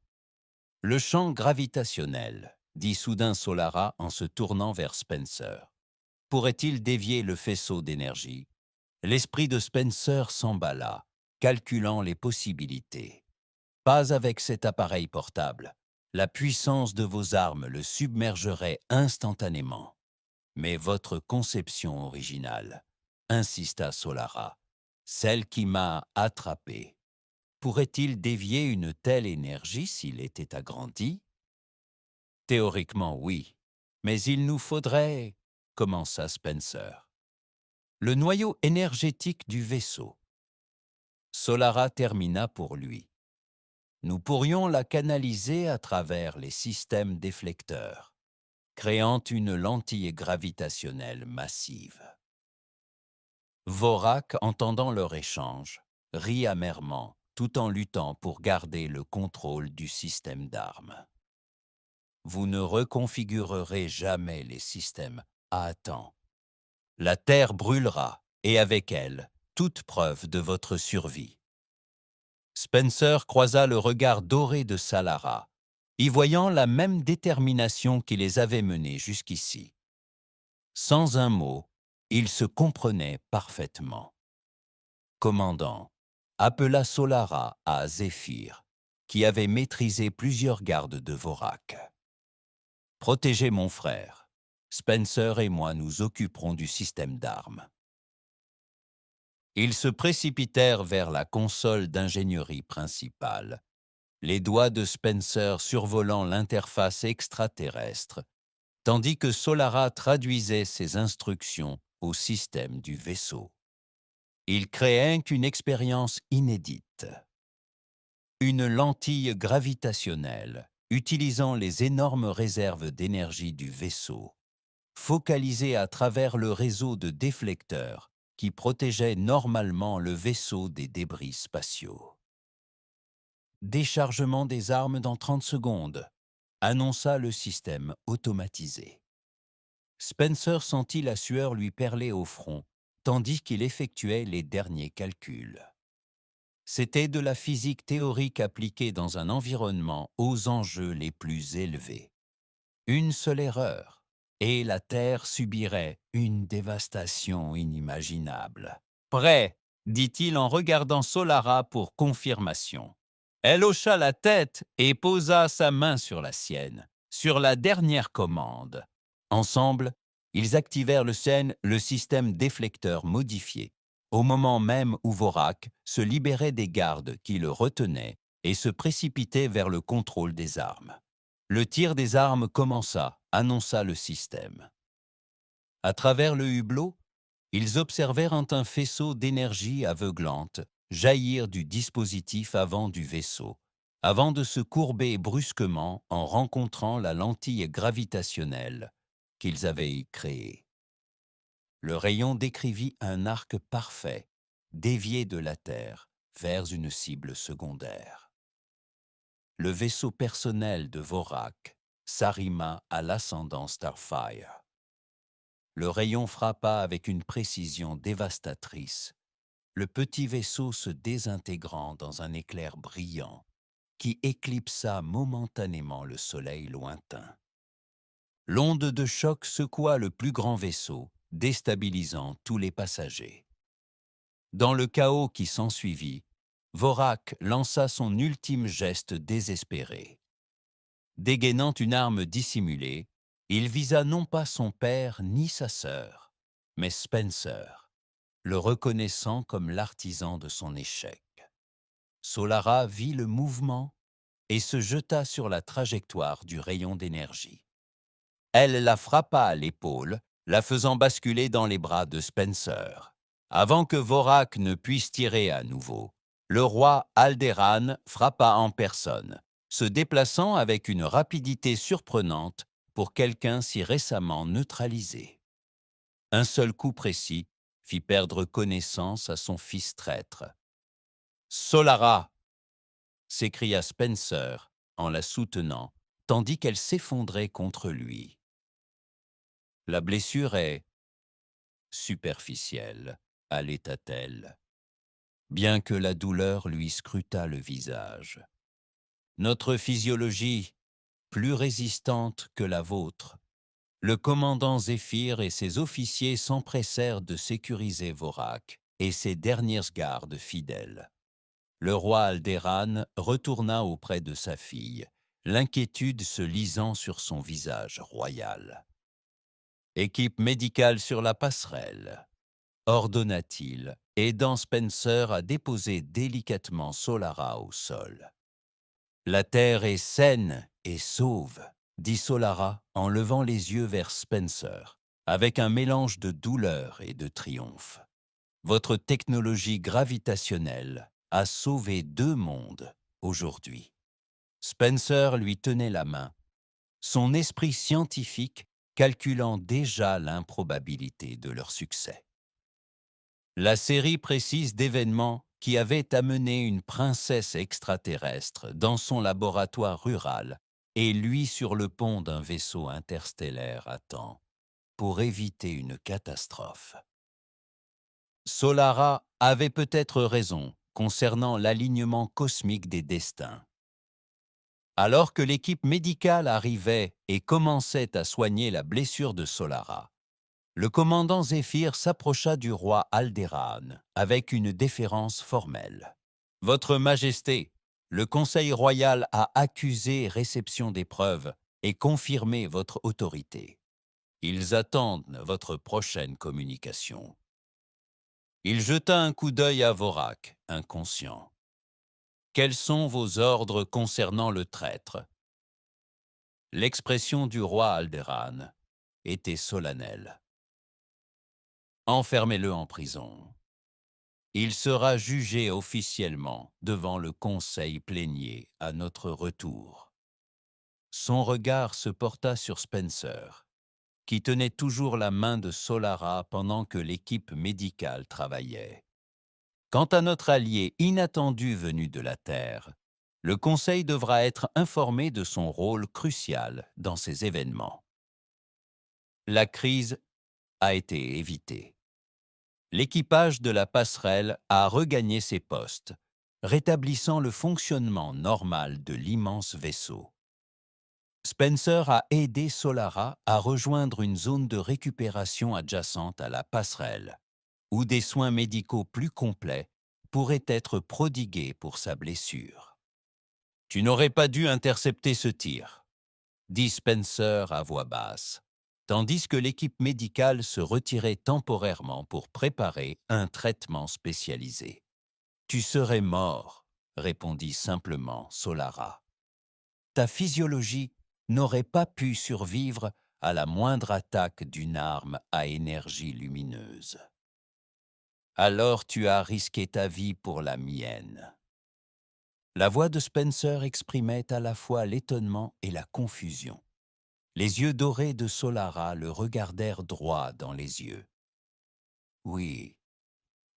Le champ gravitationnel, dit soudain Solara en se tournant vers Spencer. Pourrait-il dévier le faisceau d'énergie? L'esprit de Spencer s'emballa, calculant les possibilités. Pas avec cet appareil portable. La puissance de vos armes le submergerait instantanément. Mais votre conception originale, insista Solara, celle qui m'a attrapé. Pourrait-il dévier une telle énergie s'il était agrandi? Théoriquement, oui. Mais il nous faudrait, commença Spencer. Le noyau énergétique du vaisseau. Solara termina pour lui. Nous pourrions la canaliser à travers les systèmes déflecteurs, créant une lentille gravitationnelle massive. Vorak, entendant leur échange, rit amèrement, tout en luttant pour garder le contrôle du système d'armes. Vous ne reconfigurerez jamais les systèmes à temps. La Terre brûlera, et avec elle, toute preuve de votre survie. Spencer croisa le regard doré de Solara, y voyant la même détermination qui les avait menés jusqu'ici. Sans un mot, ils se comprenaient parfaitement. Commandant, appela Solara à Zéphyr, qui avait maîtrisé plusieurs gardes de Vorak. Protégez mon frère. Spencer et moi nous occuperons du système d'armes. Ils se précipitèrent vers la console d'ingénierie principale, les doigts de Spencer survolant l'interface extraterrestre, tandis que Solara traduisait ses instructions au système du vaisseau. Ils créaient une expérience inédite. Une lentille gravitationnelle, utilisant les énormes réserves d'énergie du vaisseau, focalisée à travers le réseau de déflecteurs qui protégeait normalement le vaisseau des débris spatiaux. Déchargement des armes dans 30 secondes, annonça le système automatisé. Spencer sentit la sueur lui perler au front, tandis qu'il effectuait les derniers calculs. C'était de la physique théorique appliquée dans un environnement aux enjeux les plus élevés. Une seule erreur, et la Terre subirait une dévastation inimaginable. Prêt, dit-il en regardant Solara pour confirmation. Elle hocha la tête et posa sa main sur la sienne, sur la dernière commande. Ensemble, ils activèrent le système déflecteur modifié, au moment même où Vorak se libérait des gardes qui le retenaient et se précipitait vers le contrôle des armes. Le tir des armes commença, annonça le système. À travers le hublot, ils observèrent un faisceau d'énergie aveuglante jaillir du dispositif avant du vaisseau, avant de se courber brusquement en rencontrant la lentille gravitationnelle qu'ils avaient créée. Le rayon décrivit un arc parfait, dévié de la Terre vers une cible secondaire. Le vaisseau personnel de Vorak s'arrima à l'ascendant Starfire. Le rayon frappa avec une précision dévastatrice, le petit vaisseau se désintégrant dans un éclair brillant qui éclipsa momentanément le soleil lointain. L'onde de choc secoua le plus grand vaisseau, déstabilisant tous les passagers. Dans le chaos qui s'ensuivit, Vorak lança son ultime geste désespéré. Dégainant une arme dissimulée, il visa non pas son père ni sa sœur, mais Spencer, le reconnaissant comme l'artisan de son échec. Solara vit le mouvement et se jeta sur la trajectoire du rayon d'énergie. Elle la frappa à l'épaule, la faisant basculer dans les bras de Spencer. Avant que Vorak ne puisse tirer à nouveau, le roi Alderaan frappa en personne, se déplaçant avec une rapidité surprenante pour quelqu'un si récemment neutralisé. Un seul coup précis fit perdre connaissance à son fils traître. « Solara !» s'écria Spencer en la soutenant, tandis qu'elle s'effondrait contre lui. La blessure est superficielle, allait-elle, bien que la douleur lui scrutât le visage. Notre physiologie, plus résistante que la vôtre. Le commandant Zéphyr et ses officiers s'empressèrent de sécuriser Vorak et ses dernières gardes fidèles. Le roi Alderaan retourna auprès de sa fille, l'inquiétude se lisant sur son visage royal. « Équipe médicale sur la passerelle », ordonna-t-il, aidant Spencer à déposer délicatement Solara au sol. « La terre est saine et sauve », dit Solara en levant les yeux vers Spencer, avec un mélange de douleur et de triomphe. « Votre technologie gravitationnelle a sauvé 2 mondes aujourd'hui. » Spencer lui tenait la main, son esprit scientifique calculant déjà l'improbabilité de leur succès. La série précise d'événements qui avaient amené une princesse extraterrestre dans son laboratoire rural et lui sur le pont d'un vaisseau interstellaire à temps pour éviter une catastrophe. Solara avait peut-être raison concernant l'alignement cosmique des destins. Alors que l'équipe médicale arrivait et commençait à soigner la blessure de Solara, le commandant Zéphyr s'approcha du roi Alderaan avec une déférence formelle. « Votre Majesté, le Conseil royal a accusé réception des preuves et confirmé votre autorité. Ils attendent votre prochaine communication. » Il jeta un coup d'œil à Vorak, inconscient. « Quels sont vos ordres concernant le traître ?» L'expression du roi Alderaan était solennelle. « Enfermez-le en prison. Il sera jugé officiellement devant le conseil plénier à notre retour. » Son regard se porta sur Spencer, qui tenait toujours la main de Solara pendant que l'équipe médicale travaillait. Quant à notre allié inattendu venu de la Terre, le Conseil devra être informé de son rôle crucial dans ces événements. La crise a été évitée. L'équipage de la passerelle a regagné ses postes, rétablissant le fonctionnement normal de l'immense vaisseau. Spencer a aidé Solara à rejoindre une zone de récupération adjacente à la passerelle, où des soins médicaux plus complets pourraient être prodigués pour sa blessure. « Tu n'aurais pas dû intercepter ce tir », dit Spencer à voix basse, tandis que l'équipe médicale se retirait temporairement pour préparer un traitement spécialisé. « Tu serais mort », répondit simplement Solara. « Ta physiologie n'aurait pas pu survivre à la moindre attaque d'une arme à énergie lumineuse. Alors tu as risqué ta vie pour la mienne. » La voix de Spencer exprimait à la fois l'étonnement et la confusion. Les yeux dorés de Solara le regardèrent droit dans les yeux. « Oui,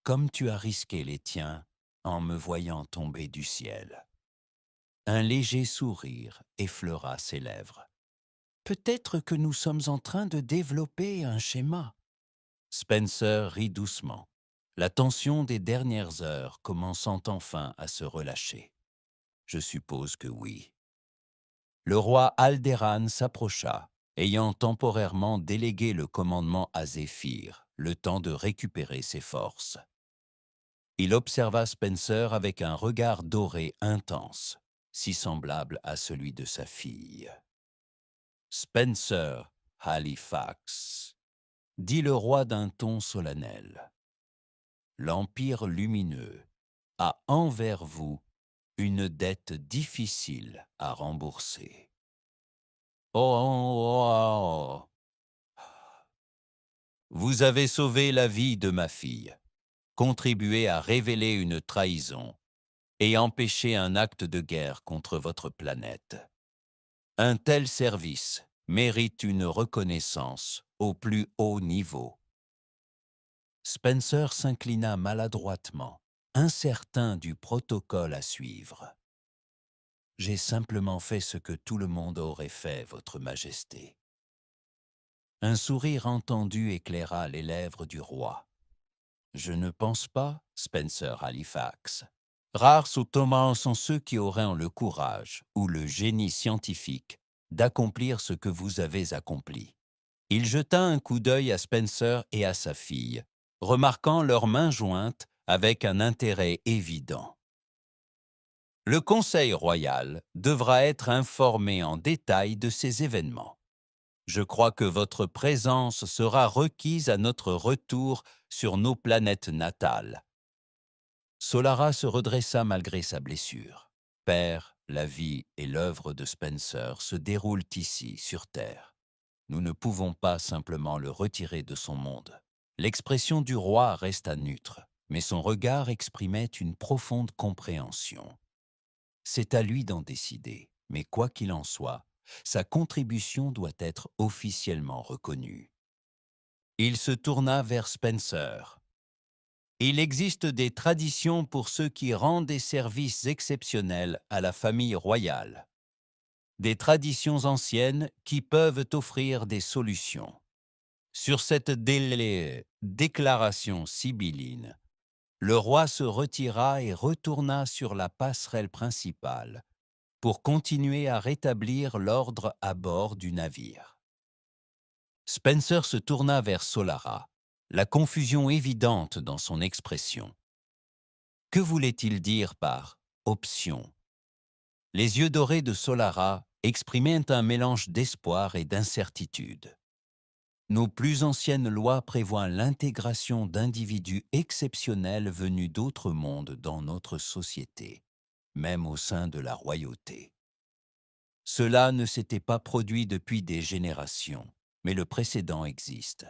comme tu as risqué les tiens en me voyant tomber du ciel. » Un léger sourire effleura ses lèvres. « Peut-être que nous sommes en train de développer un schéma. » Spencer rit doucement, la tension des dernières heures commençant enfin à se relâcher. « Je suppose que oui. » Le roi Alderan s'approcha, ayant temporairement délégué le commandement à Zéphyr, le temps de récupérer ses forces. Il observa Spencer avec un regard doré intense, si semblable à celui de sa fille. « Spencer Halifax, » dit le roi d'un ton solennel. « L'Empire lumineux a envers vous une dette difficile à rembourser. » Oh, vous avez sauvé la vie de ma fille, contribué à révéler une trahison et empêché un acte de guerre contre votre planète. Un tel service mérite une reconnaissance au plus haut niveau. Spencer s'inclina maladroitement, incertain du protocole à suivre. « J'ai simplement fait ce que tout le monde aurait fait, Votre Majesté. » Un sourire entendu éclaira les lèvres du roi. « Je ne pense pas, Spencer Halifax. Rares sont ceux qui auraient le courage ou le génie scientifique d'accomplir ce que vous avez accompli. » Il jeta un coup d'œil à Spencer et à sa fille, remarquant leurs mains jointes avec un intérêt évident. « Le Conseil royal devra être informé en détail de ces événements. Je crois que votre présence sera requise à notre retour sur nos planètes natales. » Solara se redressa malgré sa blessure. « Père, la vie et l'œuvre de Spencer se déroulent ici, sur Terre. Nous ne pouvons pas simplement le retirer de son monde. » L'expression du roi resta neutre, mais son regard exprimait une profonde compréhension. C'est à lui d'en décider, mais quoi qu'il en soit, sa contribution doit être officiellement reconnue. Il se tourna vers Spencer. « Il existe des traditions pour ceux qui rendent des services exceptionnels à la famille royale. Des traditions anciennes qui peuvent offrir des solutions. » Sur cette déclaration sibylline, le roi se retira et retourna sur la passerelle principale pour continuer à rétablir l'ordre à bord du navire. Spencer se tourna vers Solara, la confusion évidente dans son expression. Que voulait-il dire par « option » ? Les yeux dorés de Solara exprimaient un mélange d'espoir et d'incertitude. Nos plus anciennes lois prévoient l'intégration d'individus exceptionnels venus d'autres mondes dans notre société, même au sein de la royauté. Cela ne s'était pas produit depuis des générations, mais le précédent existe.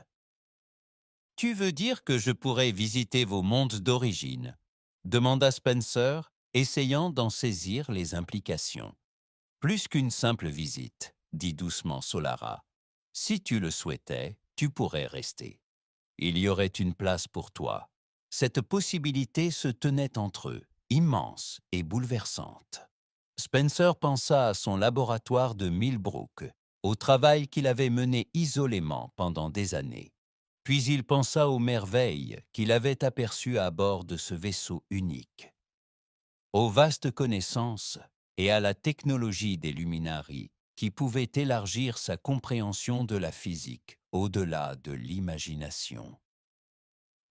« Tu veux dire que je pourrais visiter vos mondes d'origine ?» demanda Spencer, essayant d'en saisir les implications. « Plus qu'une simple visite, » dit doucement Solara. « Si tu le souhaitais, tu pourrais rester. Il y aurait une place pour toi. » Cette possibilité se tenait entre eux, immense et bouleversante. Spencer pensa à son laboratoire de Millbrook, au travail qu'il avait mené isolément pendant des années. Puis il pensa aux merveilles qu'il avait aperçues à bord de ce vaisseau unique, aux vastes connaissances et à la technologie des luminaries qui pouvaient élargir sa compréhension de la physique au-delà de l'imagination.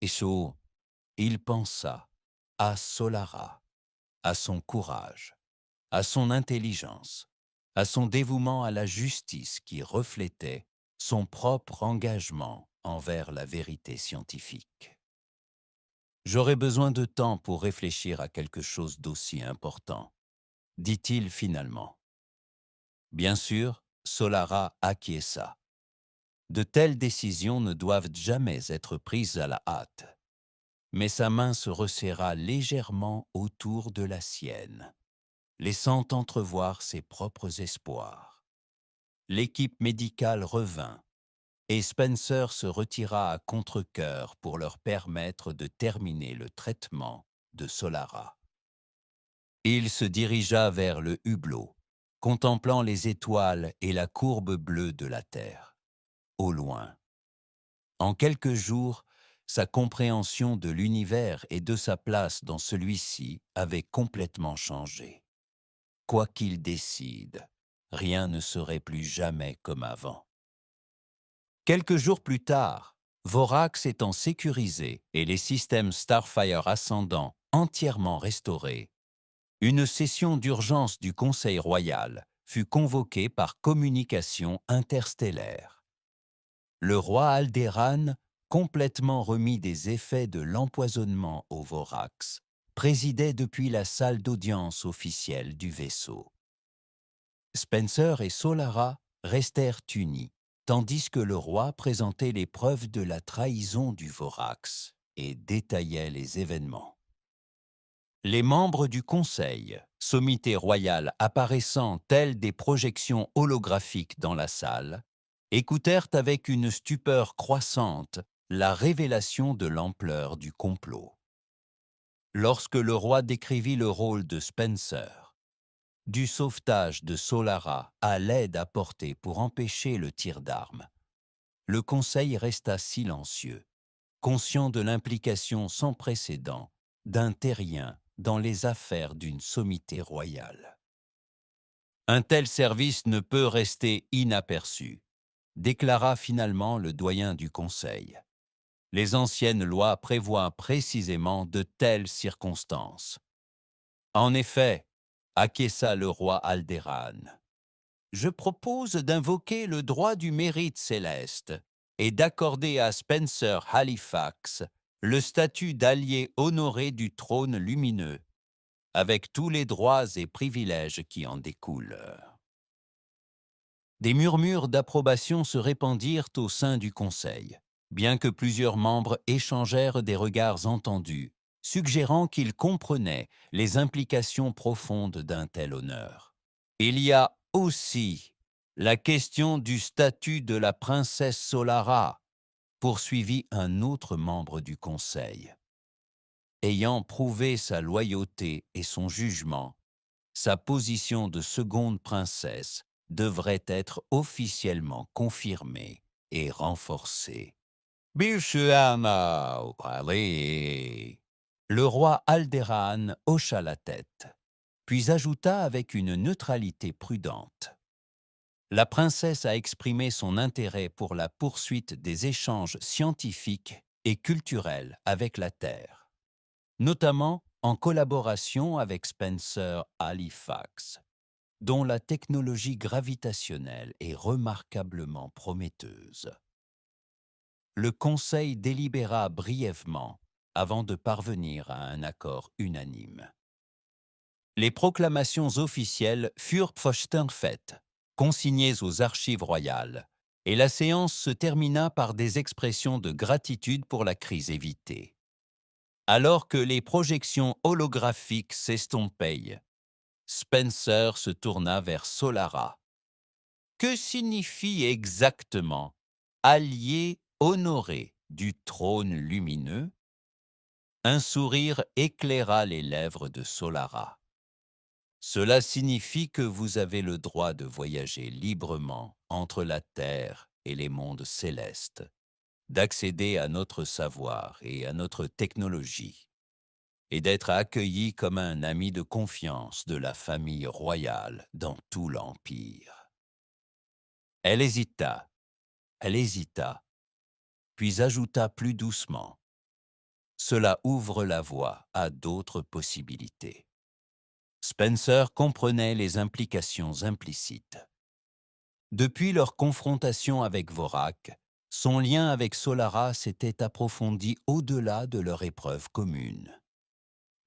Et chaud, il pensa à Solara, à son courage, à son intelligence, à son dévouement à la justice qui reflétait son propre engagement envers la vérité scientifique. J'aurais besoin de temps pour réfléchir à quelque chose d'aussi important, dit-il finalement. Bien sûr, Solara acquiesça. De telles décisions ne doivent jamais être prises à la hâte. Mais sa main se resserra légèrement autour de la sienne, laissant entrevoir ses propres espoirs. L'équipe médicale revint, et Spencer se retira à contre-cœur pour leur permettre de terminer le traitement de Solara. Il se dirigea vers le hublot, contemplant les étoiles et la courbe bleue de la Terre, au loin. En quelques jours, sa compréhension de l'univers et de sa place dans celui-ci avait complètement changé. Quoi qu'il décide, rien ne serait plus jamais comme avant. Quelques jours plus tard, Vorax étant sécurisé et les systèmes Starfire ascendants entièrement restaurés, une session d'urgence du Conseil royal fut convoquée par communication interstellaire. Le roi Alderaan, complètement remis des effets de l'empoisonnement au Vorax, présidait depuis la salle d'audience officielle du vaisseau. Spencer et Solara restèrent unis, tandis que le roi présentait les preuves de la trahison du Vorax et détaillait les événements. Les membres du Conseil, sommité royale apparaissant telles des projections holographiques dans la salle, écoutèrent avec une stupeur croissante la révélation de l'ampleur du complot. Lorsque le roi décrivit le rôle de Spencer, du sauvetage de Solara à l'aide apportée pour empêcher le tir d'armes, le Conseil resta silencieux, conscient de l'implication sans précédent d'un terrien dans les affaires d'une sommité royale. Un tel service ne peut rester inaperçu, déclara finalement le doyen du Conseil. Les anciennes lois prévoient précisément de telles circonstances. En effet, acquiesça le roi Alderaan, je propose d'invoquer le droit du mérite céleste et d'accorder à Spencer Halifax le statut d'allié honoré du trône lumineux, avec tous les droits et privilèges qui en découlent. Des murmures d'approbation se répandirent au sein du Conseil, bien que plusieurs membres échangèrent des regards entendus, suggérant qu'ils comprenaient les implications profondes d'un tel honneur. Il y a aussi la question du statut de la princesse Solara, poursuivit un autre membre du Conseil. Ayant prouvé sa loyauté et son jugement, sa position de seconde princesse devrait être officiellement confirmée et renforcée. Bishuana Upali. Le roi Alderaan hocha la tête, puis ajouta avec une neutralité prudente. La princesse a exprimé son intérêt pour la poursuite des échanges scientifiques et culturels avec la Terre, notamment en collaboration avec Spencer Halifax, dont la technologie gravitationnelle est remarquablement prometteuse. Le Conseil délibéra brièvement avant de parvenir à un accord unanime. Les proclamations officielles furent faites, consignées aux archives royales, et la séance se termina par des expressions de gratitude pour la crise évitée. Alors que les projections holographiques s'estompaient, Spencer se tourna vers Solara. Que signifie exactement « allié honoré du trône lumineux » Un sourire éclaira les lèvres de Solara. Cela signifie que vous avez le droit de voyager librement entre la Terre et les mondes célestes, d'accéder à notre savoir et à notre technologie, et d'être accueilli comme un ami de confiance de la famille royale dans tout l'Empire. Elle hésita, elle hésita, puis ajouta plus doucement. Cela ouvre la voie à d'autres possibilités. Spencer comprenait les implications implicites. Depuis leur confrontation avec Vorak, son lien avec Solara s'était approfondi au-delà de leur épreuve commune.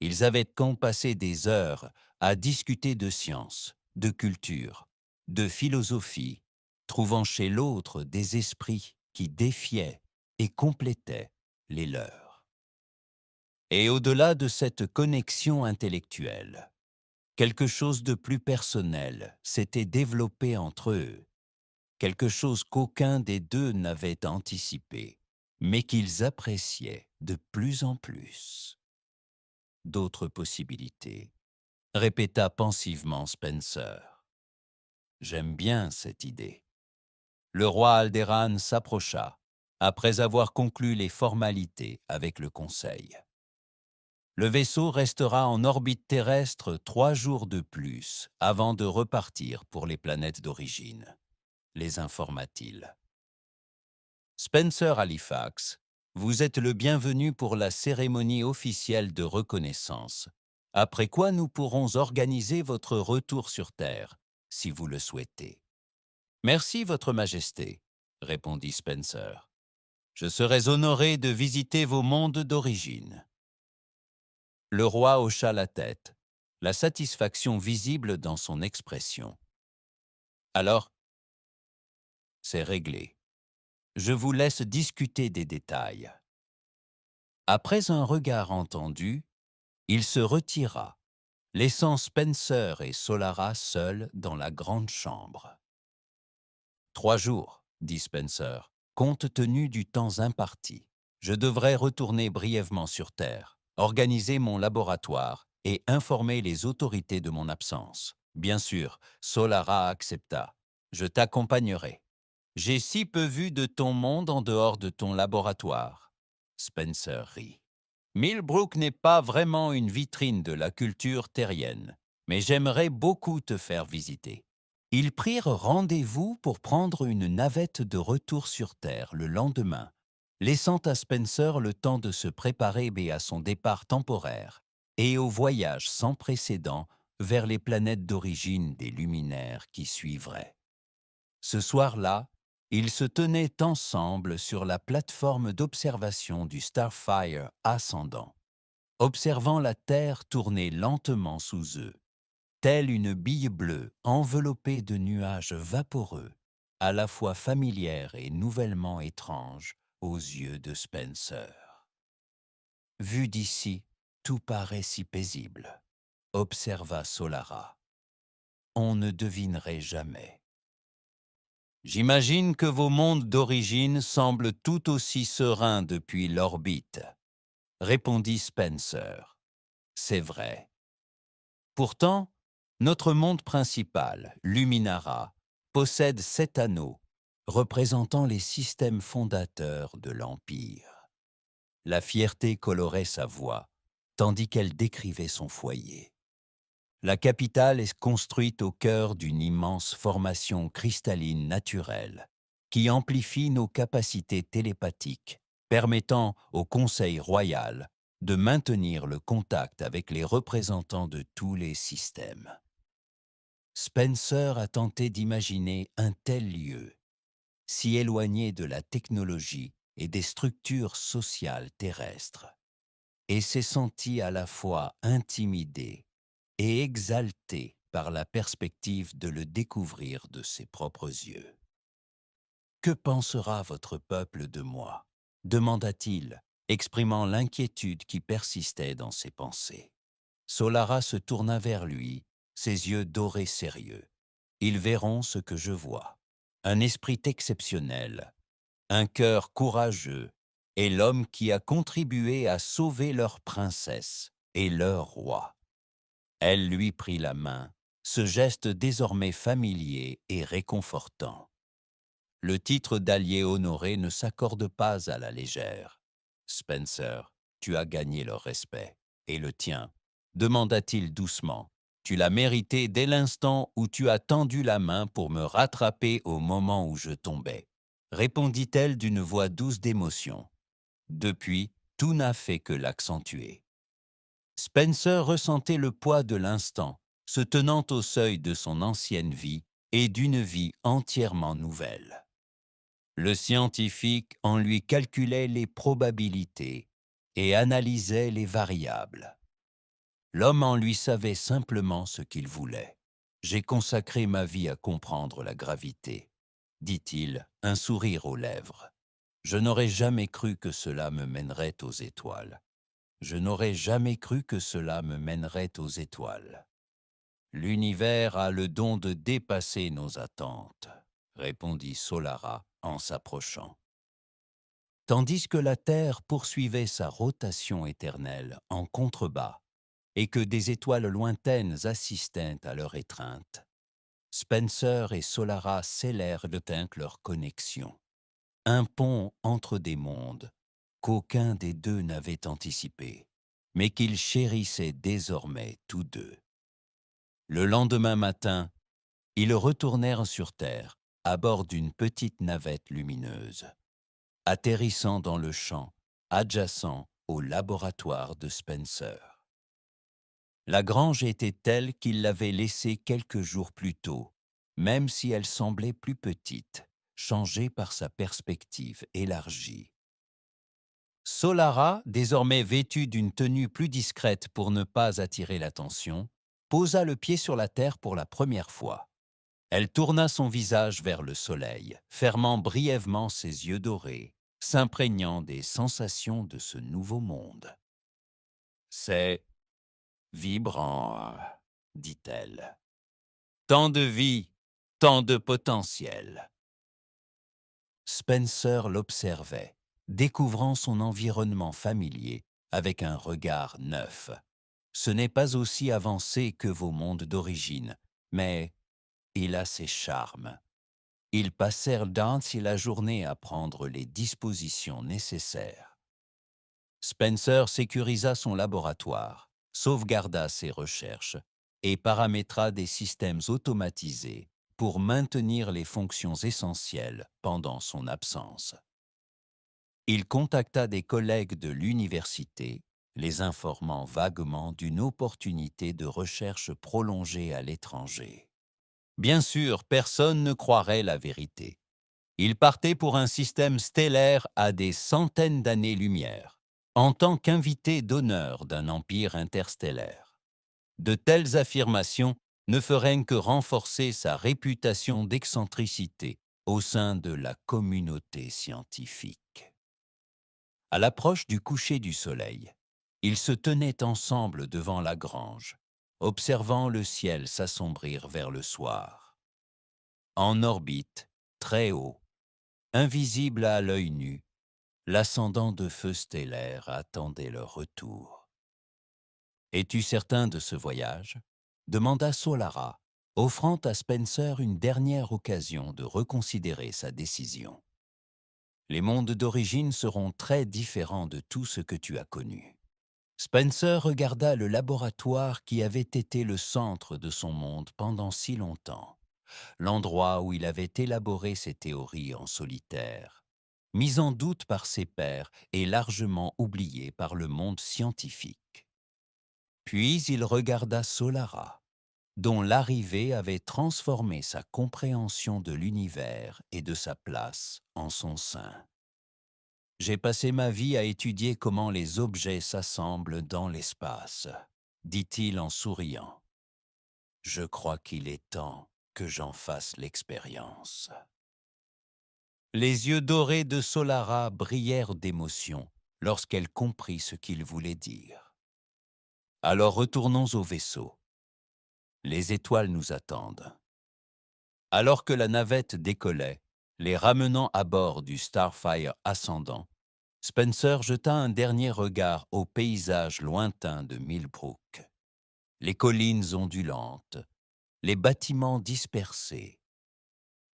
Ils avaient passé des heures à discuter de science, de culture, de philosophie, trouvant chez l'autre des esprits qui défiaient et complétaient les leurs. Et au-delà de cette connexion intellectuelle, quelque chose de plus personnel s'était développé entre eux, quelque chose qu'aucun des deux n'avait anticipé, mais qu'ils appréciaient de plus en plus. D'autres possibilités, répéta pensivement Spencer. J'aime bien cette idée. Le roi Alderan s'approcha, après avoir conclu les formalités avec le conseil. Le vaisseau restera en orbite terrestre 3 jours de plus avant de repartir pour les planètes d'origine, les informa-t-il. Spencer Halifax, vous êtes le bienvenu pour la cérémonie officielle de reconnaissance, après quoi nous pourrons organiser votre retour sur Terre, si vous le souhaitez. Merci, Votre Majesté, répondit Spencer. Je serais honoré de visiter vos mondes d'origine. Le roi hocha la tête, la satisfaction visible dans son expression. Alors, c'est réglé. Je vous laisse discuter des détails. Après un regard entendu, il se retira, laissant Spencer et Solara seuls dans la grande chambre. 3 jours, dit Spencer, compte tenu du temps imparti. Je devrais retourner brièvement sur Terre, organiser mon laboratoire et informer les autorités de mon absence. Bien sûr, Solara accepta. Je t'accompagnerai. J'ai si peu vu de ton monde en dehors de ton laboratoire. Spencer rit. Millbrook n'est pas vraiment une vitrine de la culture terrienne, mais j'aimerais beaucoup te faire visiter. Ils prirent rendez-vous pour prendre une navette de retour sur Terre le lendemain, laissant à Spencer le temps de se préparer à son départ temporaire et au voyage sans précédent vers les planètes d'origine des luminaires qui suivraient. Ce soir-là, ils se tenaient ensemble sur la plateforme d'observation du Starfire ascendant, observant la Terre tourner lentement sous eux, telle une bille bleue enveloppée de nuages vaporeux, à la fois familière et nouvellement étrange aux yeux de Spencer. Vu d'ici, tout paraît si paisible, observa Solara. On ne devinerait jamais. J'imagine que vos mondes d'origine semblent tout aussi sereins depuis l'orbite, répondit Spencer. C'est vrai. Pourtant, notre monde principal, Luminara, possède 7 anneaux, représentant les systèmes fondateurs de l'Empire. La fierté colorait sa voix, tandis qu'elle décrivait son foyer. La capitale est construite au cœur d'une immense formation cristalline naturelle qui amplifie nos capacités télépathiques, permettant au Conseil royal de maintenir le contact avec les représentants de tous les systèmes. Spencer a tenté d'imaginer un tel lieu, si éloigné de la technologie et des structures sociales terrestres, et s'est senti à la fois intimidé et exalté par la perspective de le découvrir de ses propres yeux. « Que pensera votre peuple de moi ?» demanda-t-il, exprimant l'inquiétude qui persistait dans ses pensées. Solara se tourna vers lui, ses yeux dorés sérieux. « Ils verront ce que je vois. Un esprit exceptionnel, un cœur courageux et l'homme qui a contribué à sauver leur princesse et leur roi. » Elle lui prit la main, ce geste désormais familier et réconfortant. Le titre d'allié honoré ne s'accorde pas à la légère. Spencer, tu as gagné leur respect. Et le tien, demanda-t-il doucement. Tu l'as mérité dès l'instant où tu as tendu la main pour me rattraper au moment où je tombais, répondit-elle d'une voix douce d'émotion. Depuis, tout n'a fait que l'accentuer. Spencer ressentait le poids de l'instant, se tenant au seuil de son ancienne vie et d'une vie entièrement nouvelle. Le scientifique en lui calculait les probabilités et analysait les variables. L'homme en lui savait simplement ce qu'il voulait. J'ai consacré ma vie à comprendre la gravité, dit-il, un sourire aux lèvres. Je n'aurais jamais cru que cela me mènerait aux étoiles. Je n'aurais jamais cru que cela me mènerait aux étoiles. L'univers a le don de dépasser nos attentes, répondit Solara en s'approchant. Tandis que la Terre poursuivait sa rotation éternelle en contrebas et que des étoiles lointaines assistaient à leur étreinte, Spencer et Solara scellèrent leur connexion. Un pont entre des mondes qu'aucun des deux n'avait anticipé, mais qu'ils chérissaient désormais tous deux. Le lendemain matin, ils retournèrent sur Terre à bord d'une petite navette lumineuse, atterrissant dans le champ adjacent au laboratoire de Spencer. La grange était telle qu'il l'avait laissée quelques jours plus tôt, même si elle semblait plus petite, changée par sa perspective élargie. Solara, désormais vêtue d'une tenue plus discrète pour ne pas attirer l'attention, posa le pied sur la terre pour la première fois. Elle tourna son visage vers le soleil, fermant brièvement ses yeux dorés, s'imprégnant des sensations de ce nouveau monde. « C'est vibrant, dit-elle. Tant de vie, tant de potentiel. » Spencer l'observait, découvrant son environnement familier avec un regard neuf. Ce n'est pas aussi avancé que vos mondes d'origine, mais il a ses charmes. Ils passèrent ainsi la journée à prendre les dispositions nécessaires. Spencer sécurisa son laboratoire, sauvegarda ses recherches et paramétra des systèmes automatisés pour maintenir les fonctions essentielles pendant son absence. Il contacta des collègues de l'université, les informant vaguement d'une opportunité de recherche prolongée à l'étranger. Bien sûr, personne ne croirait la vérité. Il partait pour un système stellaire à des centaines d'années-lumière, en tant qu'invité d'honneur d'un empire interstellaire. De telles affirmations ne feraient que renforcer sa réputation d'excentricité au sein de la communauté scientifique. À l'approche du coucher du soleil, ils se tenaient ensemble devant la grange, observant le ciel s'assombrir vers le soir. En orbite, très haut, invisible à l'œil nu, l'ascendant de feu stellaire attendait leur retour. « Es-tu certain de ce voyage ?» demanda Solara, offrant à Spencer une dernière occasion de reconsidérer sa décision. « Les mondes d'origine seront très différents de tout ce que tu as connu. » Spencer regarda le laboratoire qui avait été le centre de son monde pendant si longtemps, l'endroit où il avait élaboré ses théories en solitaire, mis en doute par ses pairs et largement oublié par le monde scientifique. Puis il regarda Solara, dont l'arrivée avait transformé sa compréhension de l'univers et de sa place en son sein. « J'ai passé ma vie à étudier comment les objets s'assemblent dans l'espace, » dit-il en souriant. « Je crois qu'il est temps que j'en fasse l'expérience. » Les yeux dorés de Solara brillèrent d'émotion lorsqu'elle comprit ce qu'il voulait dire. « Alors retournons au vaisseau. Les étoiles nous attendent. » Alors que la navette décollait, les ramenant à bord du Starfire ascendant, Spencer jeta un dernier regard au paysage lointain de Millbrook. les collines ondulantes, les bâtiments dispersés,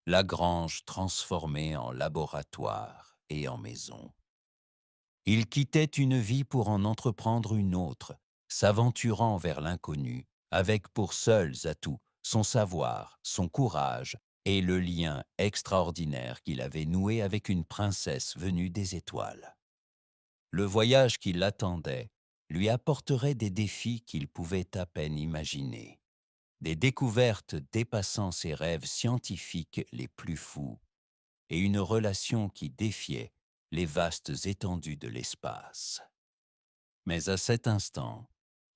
la grange transformée en laboratoire et en maison. Il quittait une vie pour en entreprendre une autre, s'aventurant vers l'inconnu, avec pour seuls atouts son savoir, son courage et le lien extraordinaire qu'il avait noué avec une princesse venue des étoiles. Le voyage qui l'attendait lui apporterait des défis qu'il pouvait à peine imaginer, des découvertes dépassant ses rêves scientifiques les plus fous, et une relation qui défiait les vastes étendues de l'espace. Mais à cet instant,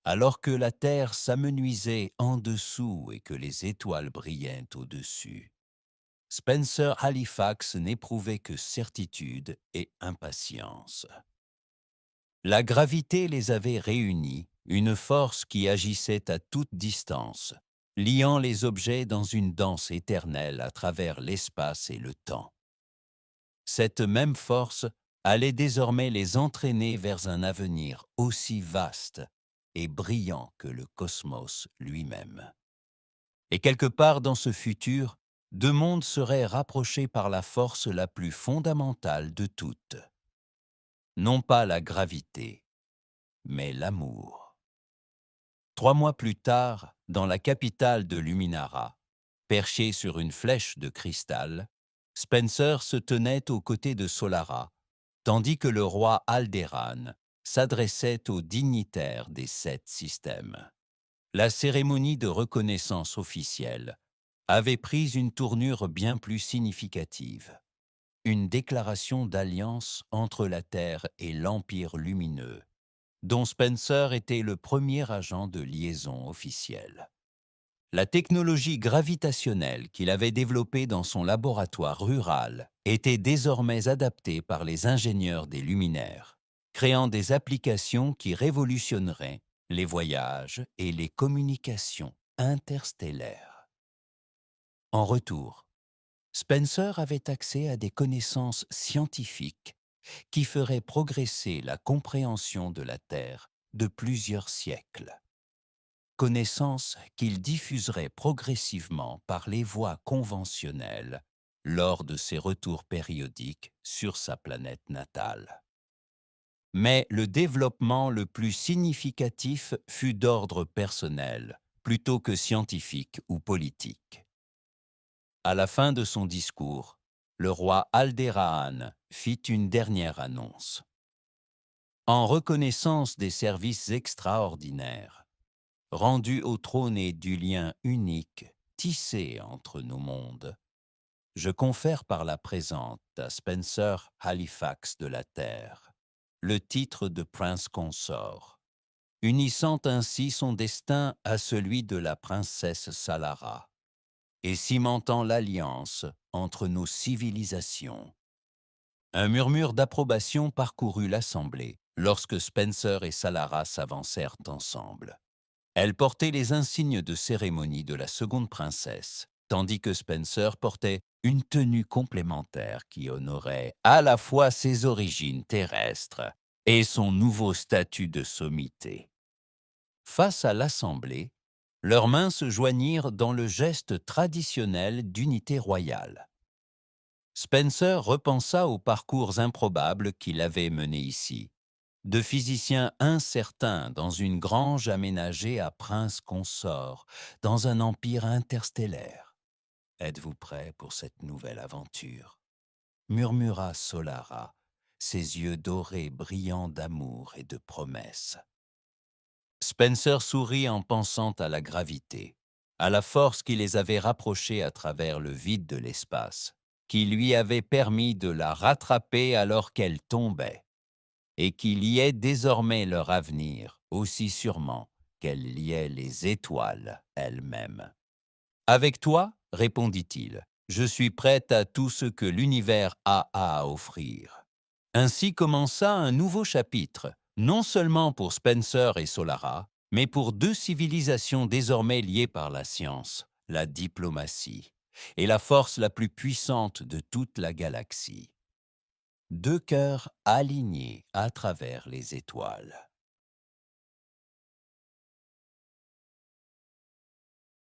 alors que la Terre s'amenuisait en dessous et que les étoiles brillaient au-dessus, Spencer Halifax n'éprouvait que certitude et impatience. La gravité les avait réunis, une force qui agissait à toute distance, liant les objets dans une danse éternelle à travers l'espace et le temps. Cette même force allait désormais les entraîner vers un avenir aussi vaste et brillant que le cosmos lui-même. Et quelque part dans ce futur, deux mondes seraient rapprochés par la force la plus fondamentale de toutes. Non pas la gravité, mais l'amour. 3 mois plus tard, dans la capitale de Luminara, perché sur une flèche de cristal, Spencer se tenait aux côtés de Solara, tandis que le roi Alderan s'adressait aux dignitaires des 7 systèmes. La cérémonie de reconnaissance officielle avait pris une tournure bien plus significative. Une déclaration d'alliance entre la Terre et l'Empire lumineux, dont Spencer était le premier agent de liaison officiel. La technologie gravitationnelle qu'il avait développée dans son laboratoire rural était désormais adaptée par les ingénieurs des luminaires, créant des applications qui révolutionneraient les voyages et les communications interstellaires. En retour, Spencer avait accès à des connaissances scientifiques qui feraient progresser la compréhension de la Terre de plusieurs siècles. Connaissances qu'il diffuserait progressivement par les voies conventionnelles lors de ses retours périodiques sur sa planète natale. Mais le développement le plus significatif fut d'ordre personnel, plutôt que scientifique ou politique. À la fin de son discours, le roi Alderahan fit une dernière annonce. En reconnaissance des services extraordinaires, rendu au trône et du lien unique tissé entre nos mondes, je confère par la présente à Spencer Halifax de la Terre le titre de prince consort, unissant ainsi son destin à celui de la princesse Salara et cimentant l'alliance entre nos civilisations. Un murmure d'approbation parcourut l'assemblée lorsque Spencer et Salara s'avancèrent ensemble. Elle portait les insignes de cérémonie de la seconde princesse, tandis que Spencer portait une tenue complémentaire qui honorait à la fois ses origines terrestres et son nouveau statut de sommité. Face à l'assemblée, leurs mains se joignirent dans le geste traditionnel d'unité royale. Spencer repensa aux parcours improbables qu'il avait menés ici, de physicien incertain dans une grange aménagée à prince consort, dans un empire interstellaire. « Êtes-vous prêt pour cette nouvelle aventure ?» murmura Solara, ses yeux dorés brillant d'amour et de promesse. Spencer sourit en pensant à la gravité, à la force qui les avait rapprochés à travers le vide de l'espace, qui lui avait permis de la rattraper alors qu'elle tombait, et qui liait désormais leur avenir aussi sûrement qu'elle liait les étoiles elles-mêmes. « Avec toi, répondit-il, je suis prêt à tout ce que l'univers a à offrir. » Ainsi commença un nouveau chapitre, non seulement pour Spencer et Solara, mais pour deux civilisations désormais liées par la science, la diplomatie et la force la plus puissante de toute la galaxie. Deux cœurs alignés à travers les étoiles.